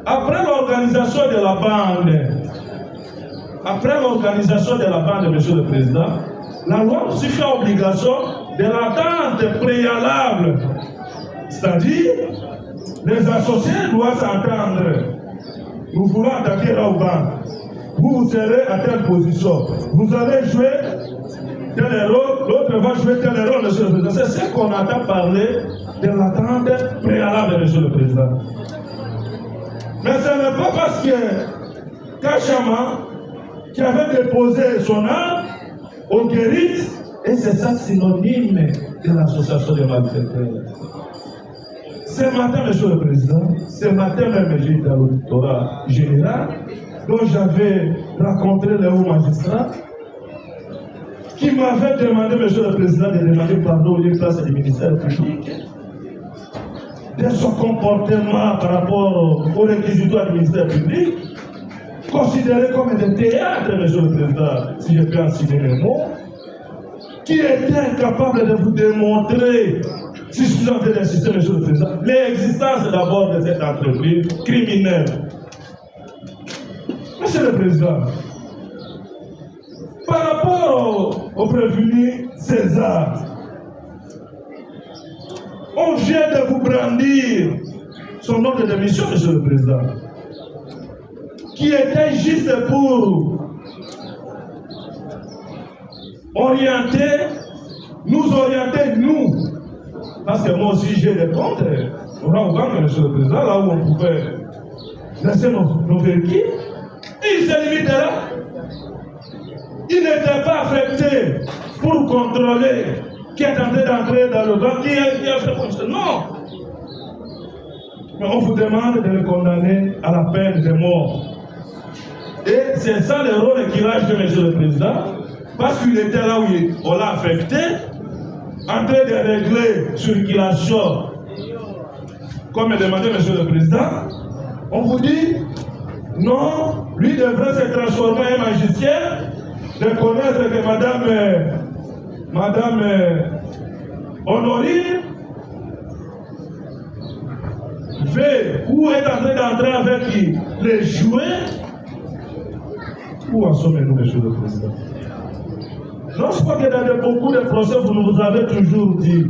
Speaker 4: Après l'organisation de la bande, Monsieur le Président, la loi aussi fait obligation de l'attente préalable. C'est-à-dire, les associés doivent s'entendre. Nous voulons attaquer Raouban. Vous serez à telle position. Vous allez jouer tel rôle, l'autre va jouer tel rôle, Monsieur le Président. C'est ce qu'on entend parler de l'attente préalable, Monsieur le Président. Mais ce n'est pas parce que Kachama, qui avait déposé son âme au guérit, et c'est ça synonyme de l'association des malfaiteurs. Ce matin, Monsieur le Président, ce matin même, j'ai été à l'auditoire général, dont j'avais rencontré les hauts magistrats, qui m'avaient demandé, Monsieur le Président, de demander pardon aux places du ministère public, de son comportement par rapport aux réquisitoires du ministère public, considéré comme des théâtres, Monsieur le Président, si je peux en citer les mots, qui était incapable de vous démontrer, si je suis en train d'insister, Monsieur le Président, l'existence d'abord de cette entreprise criminelle. Monsieur le Président, par rapport au prévenu César, on vient de vous brandir son ordre de démission, Monsieur le Président, qui était juste pour nous orienter, nous, parce que moi aussi j'ai des comptes, Monsieur le Président, là où on pouvait laisser nos véhicules, il se limite là. Il n'était pas affecté pour contrôler qui est en train d'entrer dans le banc, qui a fait comme ça. Non. Mais on vous demande de le condamner à la peine de mort. Et c'est ça le rôle qu'il a joué, Monsieur le Président, parce qu'il était là où on l'a affecté, en train de régler circulation, comme le demandait Monsieur le Président. On vous dit, non, lui devrait se transformer en magicien, reconnaître que Madame Honorine fait ou est en train d'entrer avec les jouets. Où en sommes-nous, Monsieur le Président? Non, je crois que dans beaucoup de procès, vous nous avez toujours dit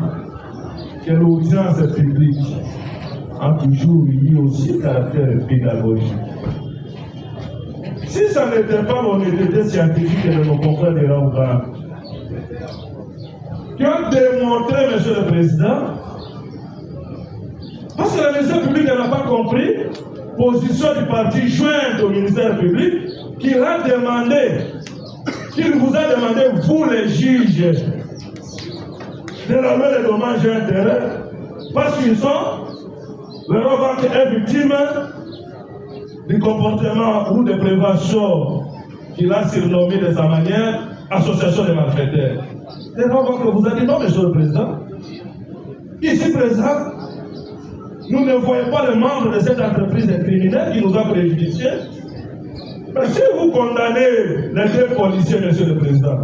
Speaker 4: que l'audience publique a toujours eu aussi caractère pédagogique. Si ça n'était pas l'honnêteté scientifique de nos confrères de Raouba, qui ont démontré, Monsieur le Président, parce que le ministère public n'a pas compris, position du parti jointe au ministère public, qu'il vous a demandé, vous les juges, de la loi des dommages et intérêts, parce qu'ils sont, le Raouba est victime du comportement ou de prévention qu'il a surnommé de sa manière association des malfaiteurs. Et donc, vous avez dit non, Monsieur le Président. Ici présent, nous ne voyons pas les membres de cette entreprise criminelle qui nous a préjudiciés. Mais si vous condamnez les deux policiers, Monsieur le Président,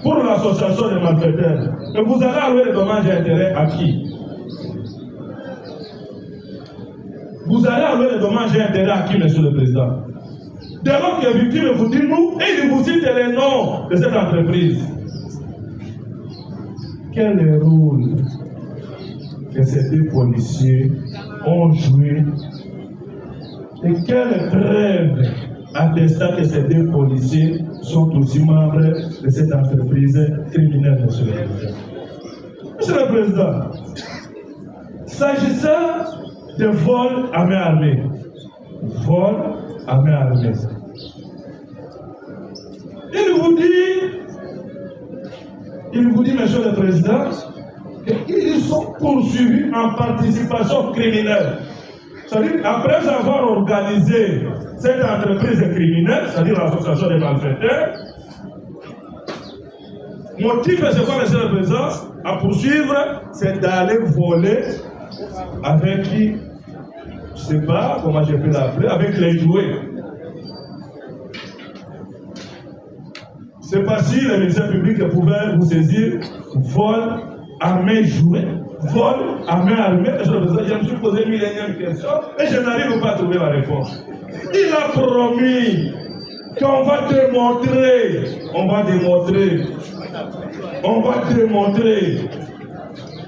Speaker 4: pour l'association des malfaiteurs, vous allez allouer les dommages et intérêts à qui? Vous allez allouer les dommages et intérêts à qui, Monsieur le Président? Dès lors que les victimes vous disent nous, et ils vous citent les noms de cette entreprise. Quel rôle que ces deux policiers ont joué et quelle preuve attestant que ces deux policiers sont aussi membres de cette entreprise criminelle, Monsieur le Président. Monsieur le Président, s'agissant de vol à main armée, il vous dit, Monsieur le Président, qu'ils sont poursuivis en participation criminelle. C'est-à-dire, après avoir organisé cette entreprise criminelle, c'est-à-dire l'association des malfaiteurs, motif, c'est quoi, Monsieur le Président, à poursuivre, c'est d'aller voler avec qui, je ne sais pas comment je peux l'appeler, avec les jouets. C'est pas si le ministère public pouvait vous saisir vol à main jouée, vol à main armée. Je me suis posé 1000e question et je n'arrive pas à trouver la réponse. Il a promis qu'on va démontrer.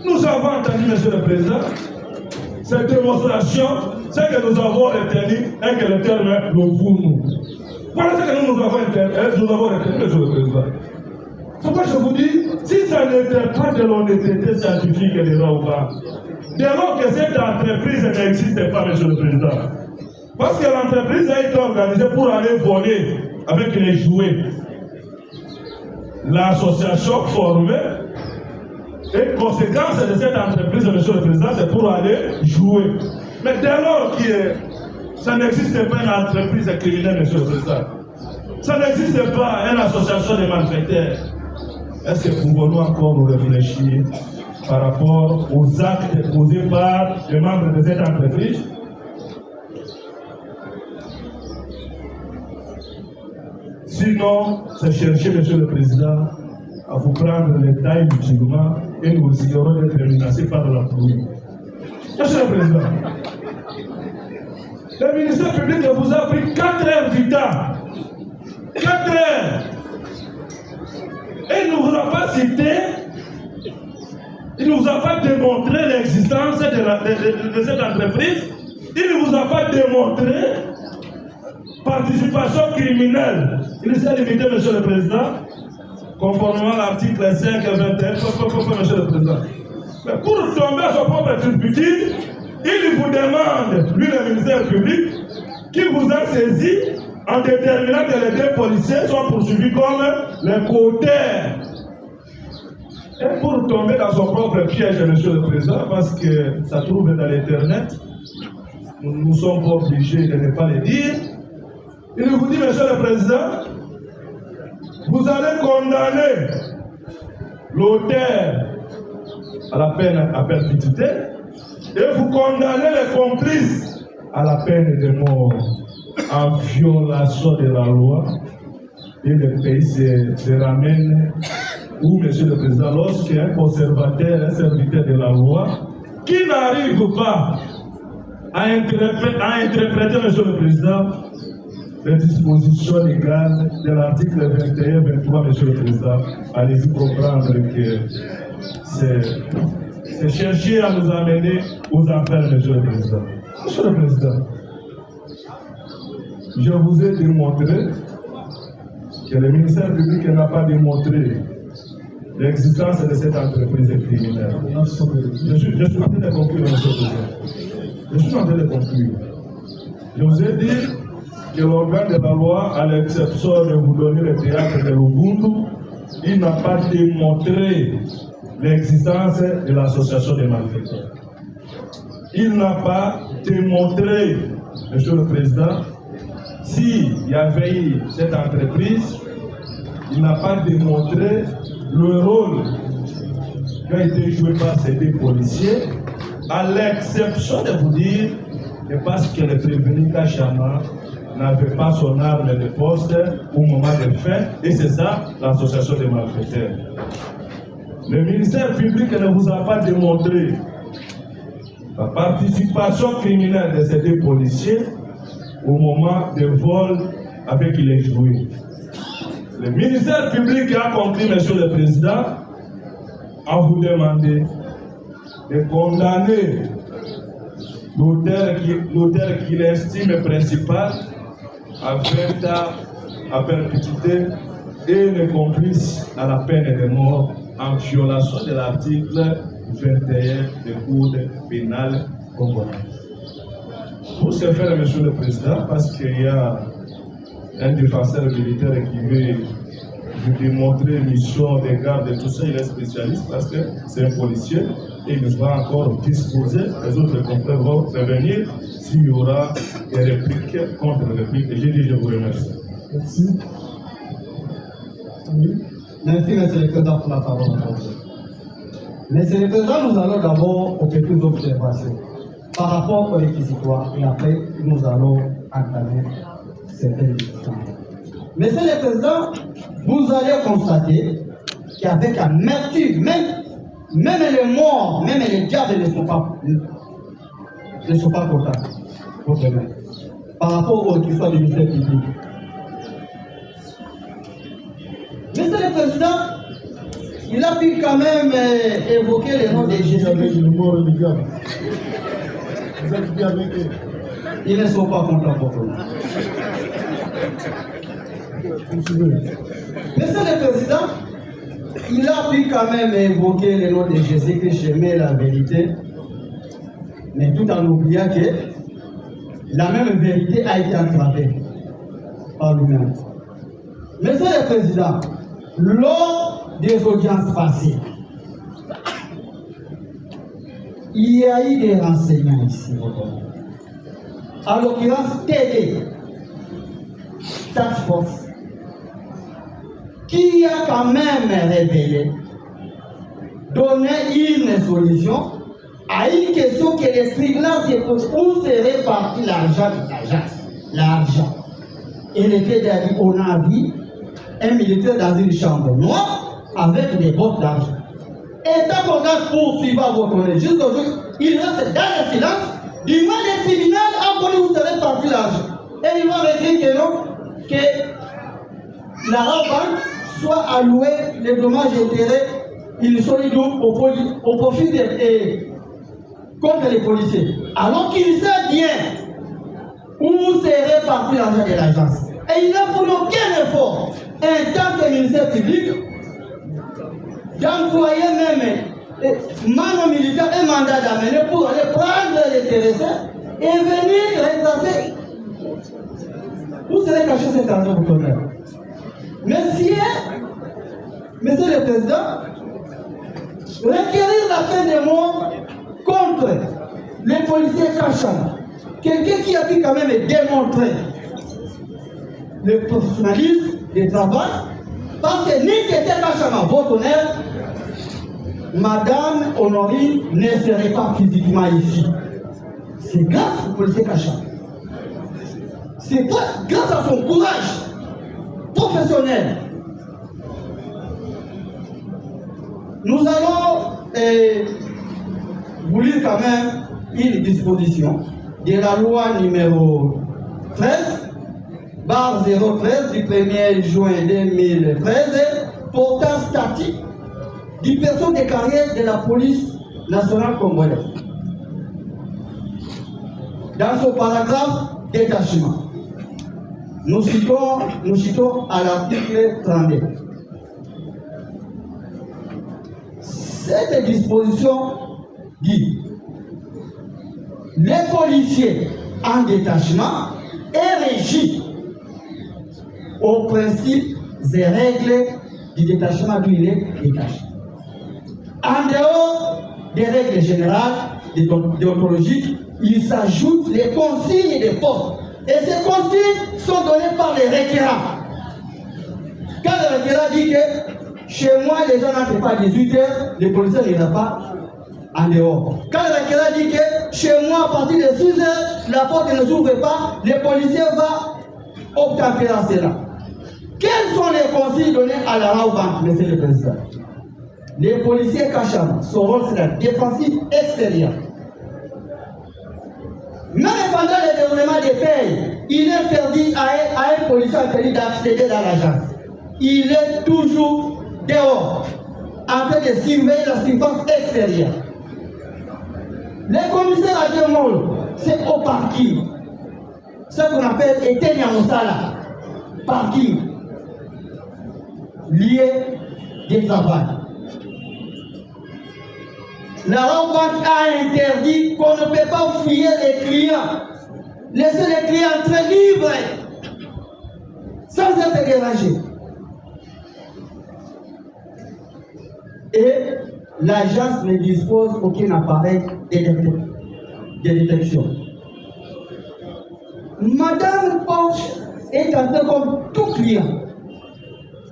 Speaker 4: Nous avons entendu, Monsieur le Président, cette démonstration, c'est que nous avons retenu et que le terme est le vous-nous. Voilà ce que nous avons retenu, Monsieur le Président. C'est pourquoi je vous dis, si ça n'était pas de l'honnêteté scientifique et de l'OVA, dès lors que cette entreprise n'existe pas, Monsieur le Président, parce que l'entreprise a été organisée pour aller voler avec les jouets. L'association formée, et conséquence de cette entreprise, Monsieur le Président, c'est pour aller jouer. Mais dès lors que ça n'existe pas une entreprise criminelle, Monsieur le Président, ça n'existe pas une association de malfaiteurs, est-ce que pouvons-nous encore nous réfléchir par rapport aux actes posés par les membres de cette entreprise? Sinon, c'est chercher, Monsieur le Président, à vous prendre les tailles utilement et nous risquerons d'être menacés par la pluie. Monsieur le Président, le ministère public vous a pris 4 heures du temps. 4 heures. Et il ne vous a pas cité, il ne vous a pas démontré l'existence de cette entreprise, il ne vous a pas démontré participation criminelle. Il s'est limité, Monsieur le Président, conformément à l'article 5 et 21, Monsieur le Président. Mais pour tomber à son propre turpitude, il vous demande, lui le ministère public, qui vous a saisi en déterminant que les 2 policiers soient poursuivis comme les co-auteurs. Et pour tomber dans son propre piège, Monsieur le Président, parce que ça trouve dans l'Internet, nous ne sommes pas obligés de ne pas le dire. Il vous dit, Monsieur le Président, vous allez condamner l'auteur à la peine à perpétuité et vous condamnez les complices à la peine de mort en violation de la loi. Et le pays se ramène où, Monsieur le Président, lorsqu'un conservateur, un serviteur de la loi, qui n'arrive pas à interpréter, Monsieur le Président, les dispositions légales de l'article 21-23, Monsieur le Président, allez-y comprendre que c'est chercher à nous amener aux affaires, Monsieur le Président. Monsieur le Président, je vous ai démontré que le ministère public n'a pas démontré l'existence de cette entreprise criminelle. Je suis en train de conclure, Monsieur le Président. Je suis en train de conclure. Je vous ai dit que l'organe de la loi, à l'exception de vous donner le théâtre de l'Ubuntu, il n'a pas démontré l'existence de l'association des malfaiteurs. Il n'a pas démontré, Monsieur le Président, s'il y avait eu cette entreprise, il n'a pas démontré le rôle qui a été joué par ces 2 policiers, à l'exception de vous dire que parce que le prévenu Kachama n'avait pas son arme de poste au moment des faits, et c'est ça l'association des malfaiteurs. Le ministère public ne vous a pas démontré la participation criminelle de ces 2 policiers au moment des vols avec les jouets. Le ministère public a conclu, Monsieur le Président, à vous demander de condamner l'auteur qu'il estime principal à 20 ans à perpétuité et les complices à la peine de mort en violation de l'article 21 du Code pénal congolais. Pour ce faire, Monsieur le Président, parce qu'il y a un défenseur militaire qui veut vous démontrer mission de garde et tout ça, il est spécialiste parce que c'est un policier et il va encore disposer, les autres confrères vont revenir s'il y aura des répliques contre répliques. Et j'ai dit, je vous remercie.
Speaker 6: Merci. Oui.
Speaker 7: Merci, Monsieur le Président, pour la parole. Monsieur le Président, nous allons d'abord aux quelques observations par rapport aux réquisitoires et après, nous allons entamer certaines discussions. Monsieur le Président, vous allez constater qu'avec amertume, même les morts, même les diables ne sont pas contents par rapport aux réquisitoires du ministère public. Monsieur le Président, il a pu quand même évoquer les noms des Jésus.
Speaker 6: Vous êtes bien avec eux.
Speaker 7: Ils ne sont pas contents pour vous. Monsieur le Président, il a pu quand même évoquer le nom de Jésus que j'aimais la vérité, mais tout en oubliant que la même vérité a été entravée par lui-même. Monsieur le Président, lors des audiences passées, il y a eu des renseignements ici. En l'occurrence, TD, Task Force, qui a quand même révélé, donné une solution à une question que les tribunaux se posent. Où serait parti l'argent de l'agence? L'argent. Et le TD a dit, on a vu un militaire dans une chambre noire avec des bottes d'argent. Et tant qu'on a poursuivi votre honneur, jusqu'aujourd'hui, il reste dans le silence. Du moins, les tribunaux ont connu où serait parti l'argent. Et ils vont dire que non, que la banque soit allouée les dommages et intérêts, ils sont au profit des contre les policiers. Alors qu'ils savent bien où serait parti l'argent de l'agence. Et il n'a fourni aucun effort, en tant que ministère public, d'employer même mandat militaire et mandat d'amener pour aller prendre les terrestres et venir retracer. Où serait caché cet argent pour ton œuvre? Monsieur le Président, requérir la peine de mort contre les policiers cachants, quelqu'un qui a pu quand même démontrer le professionnalisme du travail, parce que ni que était cachant votre honneur, Madame Honorine ne serait pas physiquement ici. C'est grâce au policier cachant. C'est grâce à son courage professionnel. Nous allons vous lire quand même une disposition de la loi numéro 13/013 du 1er juin 2013 portant statut du personne de carrière de la police nationale congolaise. Dans ce paragraphe détachement, nous citons à l'article 32. Cette disposition dit: les policiers en détachement est régi aux principes et règles du détachement d'où il est détaché. En dehors des règles générales déontologiques, il s'ajoute les consignes des postes. Et ces consignes sont données par les requérants. Quand le requérant dit que chez moi, les gens n'entrent pas à 18h, les policiers ne viennent pas en dehors. Quand le requérant dit que chez moi, à partir de 6h, la porte ne s'ouvre pas, les policiers vont obtempérer à cela. Quelles sont les consignes données à la Banque, Monsieur le Président? Les policiers cachants, son rôle c'est la défensive extérieure. Même pendant le déroulement des payes, il est interdit à un policier d'accéder dans l'agence. Il est toujours dehors, en train de surveiller la surface extérieure. Les commissaires à Djemol, c'est au parking. Ce qu'on appelle Eteniamosala, parking, lié du travail. La Banque a interdit qu'on ne peut pas fouiller les clients. Laisser les clients entrer libres, sans être dérangés. Et l'agence ne dispose aucun appareil de détection. Madame Porsche est entrée comme tout client.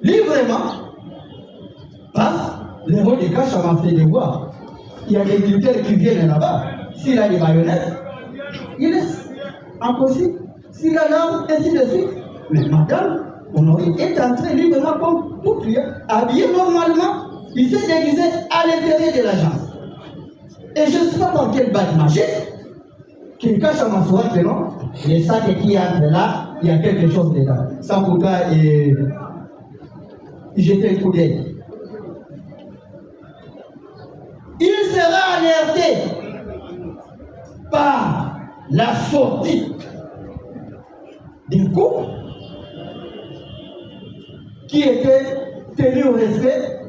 Speaker 7: Librement, passe le rôle de cache à fait devoir. Il y a des militaires qui viennent là-bas. S'il a des baïonnettes, il laisse impossible. S'il a l'arme, ainsi de suite. Mais madame, on est entré librement comme tout client, habillé normalement. Il s'est déguisé à l'intérieur de l'agence. Et je ne sais pas par quelle bague magique qu'il cache à m'assurer que non. Les sacs qui entrent là, il y a quelque chose dedans. Sans pourquoi y jeter un coup d'œil. Il sera alerté par la sortie des coups qui étaient tenus au respect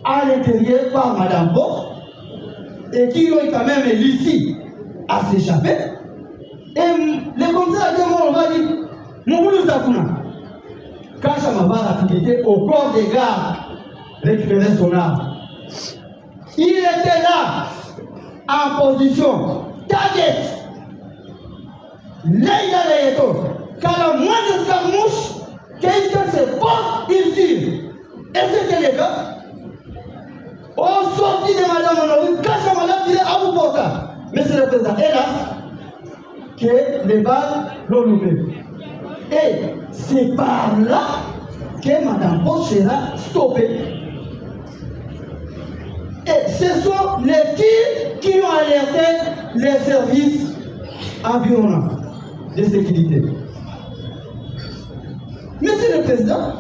Speaker 7: à l'intérieur par Madame Bosch et qui ont quand même réussi à s'échapper. Et les commissaires de on va dire, Mouloudou Sakuna, Kachama va rapidité au corps des gardes récupérer son arme. Il était là, en position target. Quand la moindre escarmouche, quelqu'un se porte, il tire. Et c'était le cas. Au sorti de Madame Honorine, Kachama l'a tiré à bout portable. Mais c'est le président, hélas, que les balles l'ont loupé. Et c'est par là que Madame Bosch sera stoppée. Et ce sont les tirs qui ont alerté les services environnants de sécurité. Monsieur le Président,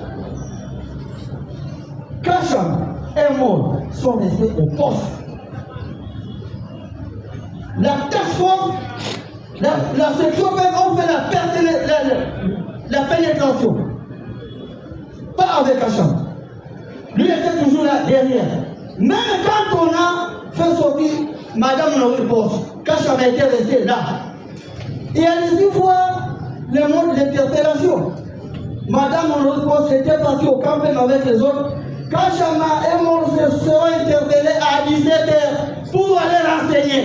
Speaker 7: Kachama et Maud sont restés au poste. La task force, la section ont fait la pénétration. Pas avec Kachama. Lui était toujours là derrière. Même quand on a fait sortir Madame Honorine Bosch, Kachama était resté là. Et allez-y voir le monde de l'interpellation. Madame Honorine Bosch était partie au camping avec les autres. Kachama et Maud se seront interpellés à 17h pour aller renseigner.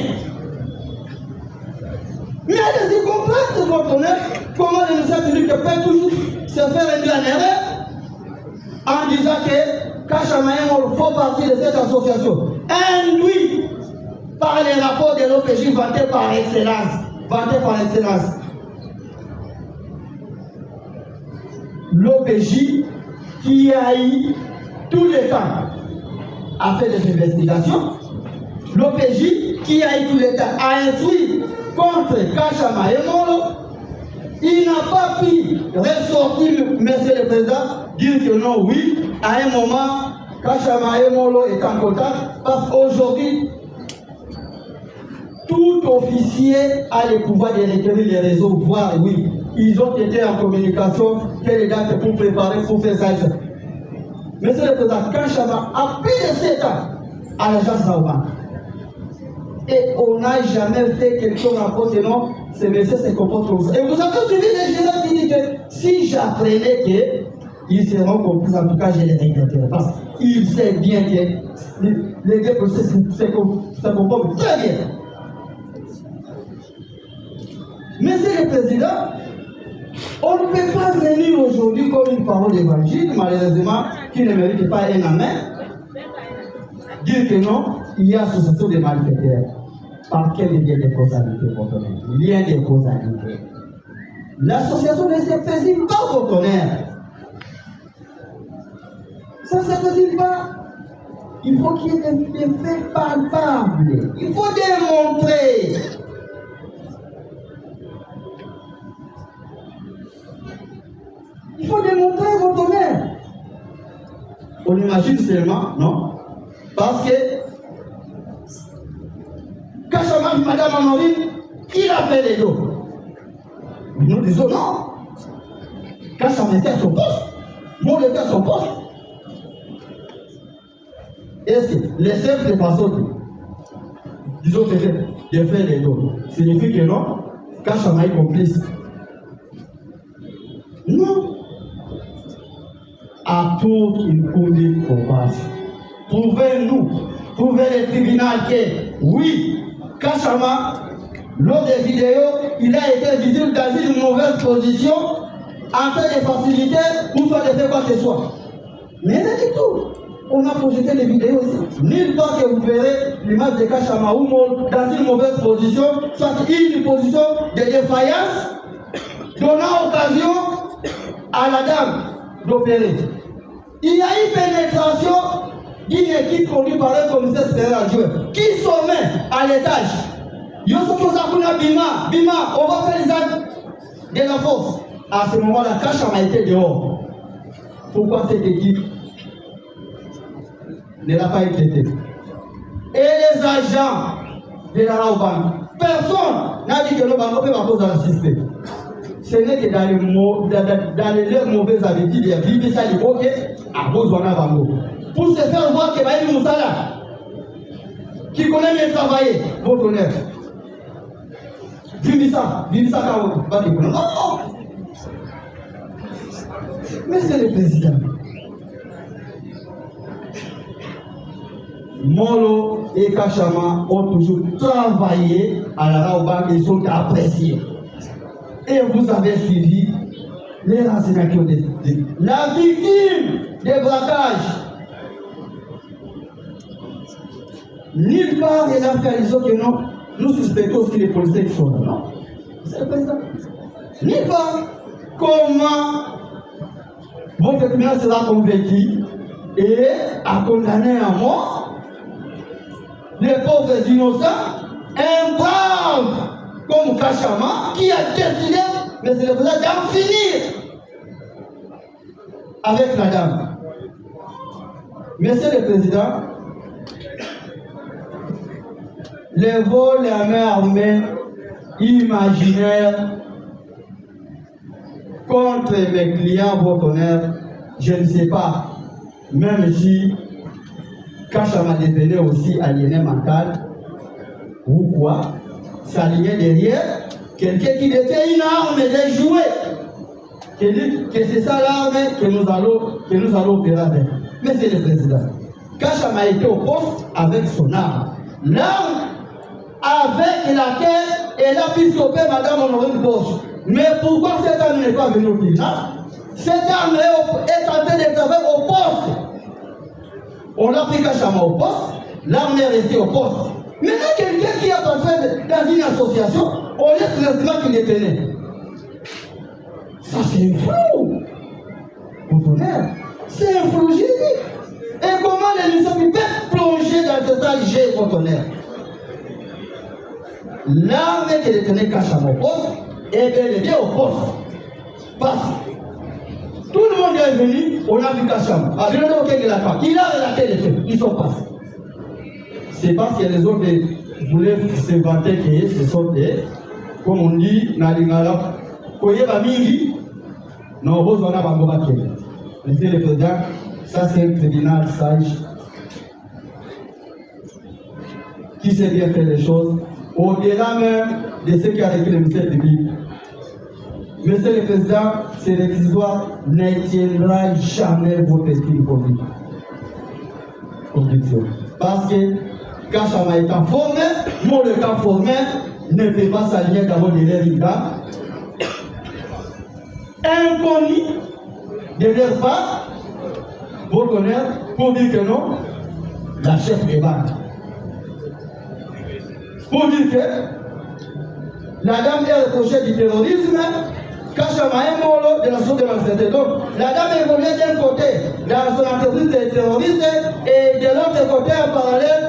Speaker 7: Mais allez-y comprendre, votre honneur, comment le ministère public peut toujours se faire induire en erreur en disant que Kachama et Maud font partie de cette association, induit par les rapports de l'OPJ vantés par excellence. L'OPJ qui a eu tout le temps a fait des investigations. L'OPJ qui a eu tout le temps a instruit contre Kachama et Molo. Il n'a pas pu ressortir, monsieur le président, dire que non, oui, à un moment, Kachama et Molo est en contact, parce qu'aujourd'hui, tout officier a le pouvoir de requérir les réseaux, voir, oui, ils ont été en communication, quelle date pour préparer, pour faire ça. Monsieur le président, Kachama a plus de 7 ans à l'agence Naouban. Et on n'a jamais fait quelque chose en cause, non, ces messieurs se comportent comme ça. Et vous avez suivi les généraux qui disent que si j'apprenais qu'ils seront complices, en tout cas, je les regretterai. Parce qu'ils savent bien que les deux procès se comportent très bien. Monsieur le Président, on ne peut pas venir aujourd'hui comme une parole d'évangile, malheureusement, qui ne mérite pas un amen, dire que non, il y a association de malfaiteurs. Par quel lien de causalité, votre honneur? Lien de causalité. L'association ne se préside pas, votre honneur. Ça ne se préside pas. Il faut qu'il y ait des faits palpables. Il faut démontrer. Il faut démontrer votre honneur. On imagine seulement, non? Parce que Kachama, Madame Honorine, il a fait les dos. Nous disons non. Kachama était à son poste. Moi, était à son poste. Est-ce que les simples personnes, disons peut-être, de faire les dos, signifie que non? Kachama est complice. Non. À toute une commune qu'on passe. Prouvez-nous, prouvez le tribunal que oui, Kachama, lors des vidéos, il a été visible dans une mauvaise position en train de faciliter ou soit de faire quoi que ce soit. Mais rien du tout. On a projeté les vidéos aussi. Nulle part que vous verrez l'image de Kachama ou Maud dans une mauvaise position, soit une position de défaillance, donnant occasion à la dame d'opérer. Il y a eu pénétration d'une équipe conduite par un commissaire supérieur adjoint qui sommet à l'étage. Yosoko Sakuna Bima, on va faire les actes de la force. À ce moment-là, Kachama était dehors. Pourquoi cette équipe ne l'a pas été? Et les agents de la Raoban, personne n'a dit que le banco peut pas assister. Ce n'est que dans les leurs mauvaises habitudes, il y a vu ça, il faut que à cause de la banco. pour se faire voir que Baïli Moussala, qui connaît bien travailler, votre honneur. Vimisa Kao, non, non. Monsieur le Président, Molo et Kachama ont toujours travaillé à la Raoban, ils sont appréciés. Et vous avez suivi les renseignements qui ont été. La victime des braquages, nulle part il a fait que non, nous suspectons aussi les policiers qui sont là, non? C'est le président. Nulle part. Comment votre tribunal sera convaincu et a condamné à mort les pauvres innocents, un brave comme Kachama qui a décidé, mais c'est le président, d'en finir avec la dame. Monsieur le Président, les vols à main armée imaginaires contre mes clients, votre honneur, je ne sais pas, même si Kachama devenait aussi aliéné mental, ou quoi, s'aligner derrière quelqu'un qui détient une arme et des jouets, que c'est ça l'arme que nous allons opérer avec. Monsieur le Président, Kachama était au poste avec son arme. L'arme avec laquelle elle a pu stopper Madame Honoré Bosch. Mais pourquoi cette arme n'est pas venue au tribunal? Cette arme est en train de travailler au poste. On a pris Kachama au poste, l'arme est restée au poste. Maintenant, quelqu'un qui a passé dans une association, on laisse l'instrument qu'il détenait. Ça, c'est un flou. Votre honneur, c'est un flou juridique. Et comment les ministres peuvent plonger dans ce sale jet, votre honneur? L'arme qui détenait Kachama au poste est bel et bien au poste. Parce que tout le monde est venu, on a vu Kachama. Il a relaté les faits, ils sont passés. C'est parce que les autres voulaient se vanter que ce sont des, comme on dit, Nalingala, Koyeba Mingi, non, vous en avez pas de Monsieur le Président, ça c'est un tribunal sage qui sait bien faire les choses, au-delà même de ce qui a écrit le ministère public. Monsieur le Président, ces réquisitoires ne tiendra jamais votre esprit de conviction. Parce que Kachama étant formé, moi le cas formé ne peut pas s'aligner d'abord de l'air IGA. Inconnu de leur part, votre honneur, pour dire que non, la chef des banques. Pour dire que la dame est reprochée du terrorisme, Kachama est mort de la source de l'anxiété. Donc, la dame évoluait d'un côté dans son entreprise des terroristes et de l'autre côté en parallèle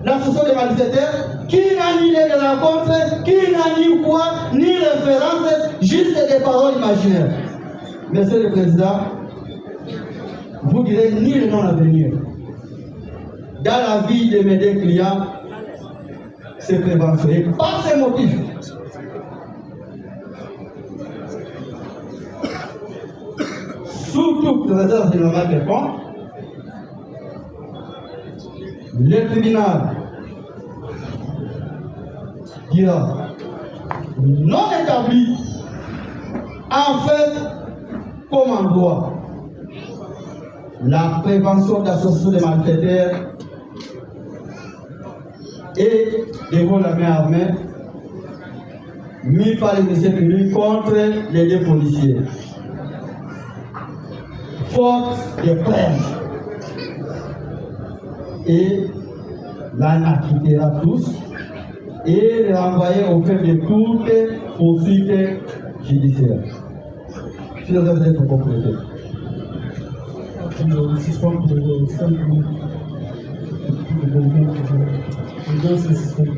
Speaker 7: l'association des malfaiteurs qui n'a ni les rencontres, qui n'a ni quoi, ni référence, juste des paroles imaginaires. Monsieur le Président, vous direz ni le nom à venir. Dans la vie de mes deux clients, c'est prévention. Et par ces motifs, sous toute réserve de normal quelconque, le tribunal dira non établi, en fait, comme en droit, la prévention d'association des malfaiteurs et devant la main armée mis par les ministères publics contre les deux policiers. Faute de preuves. Et l'on acquittera tous et les renvoyer au fait de toute poursuite judiciaire. Si vous avez des compléter.
Speaker 6: Le système de 5 minutes. Le système.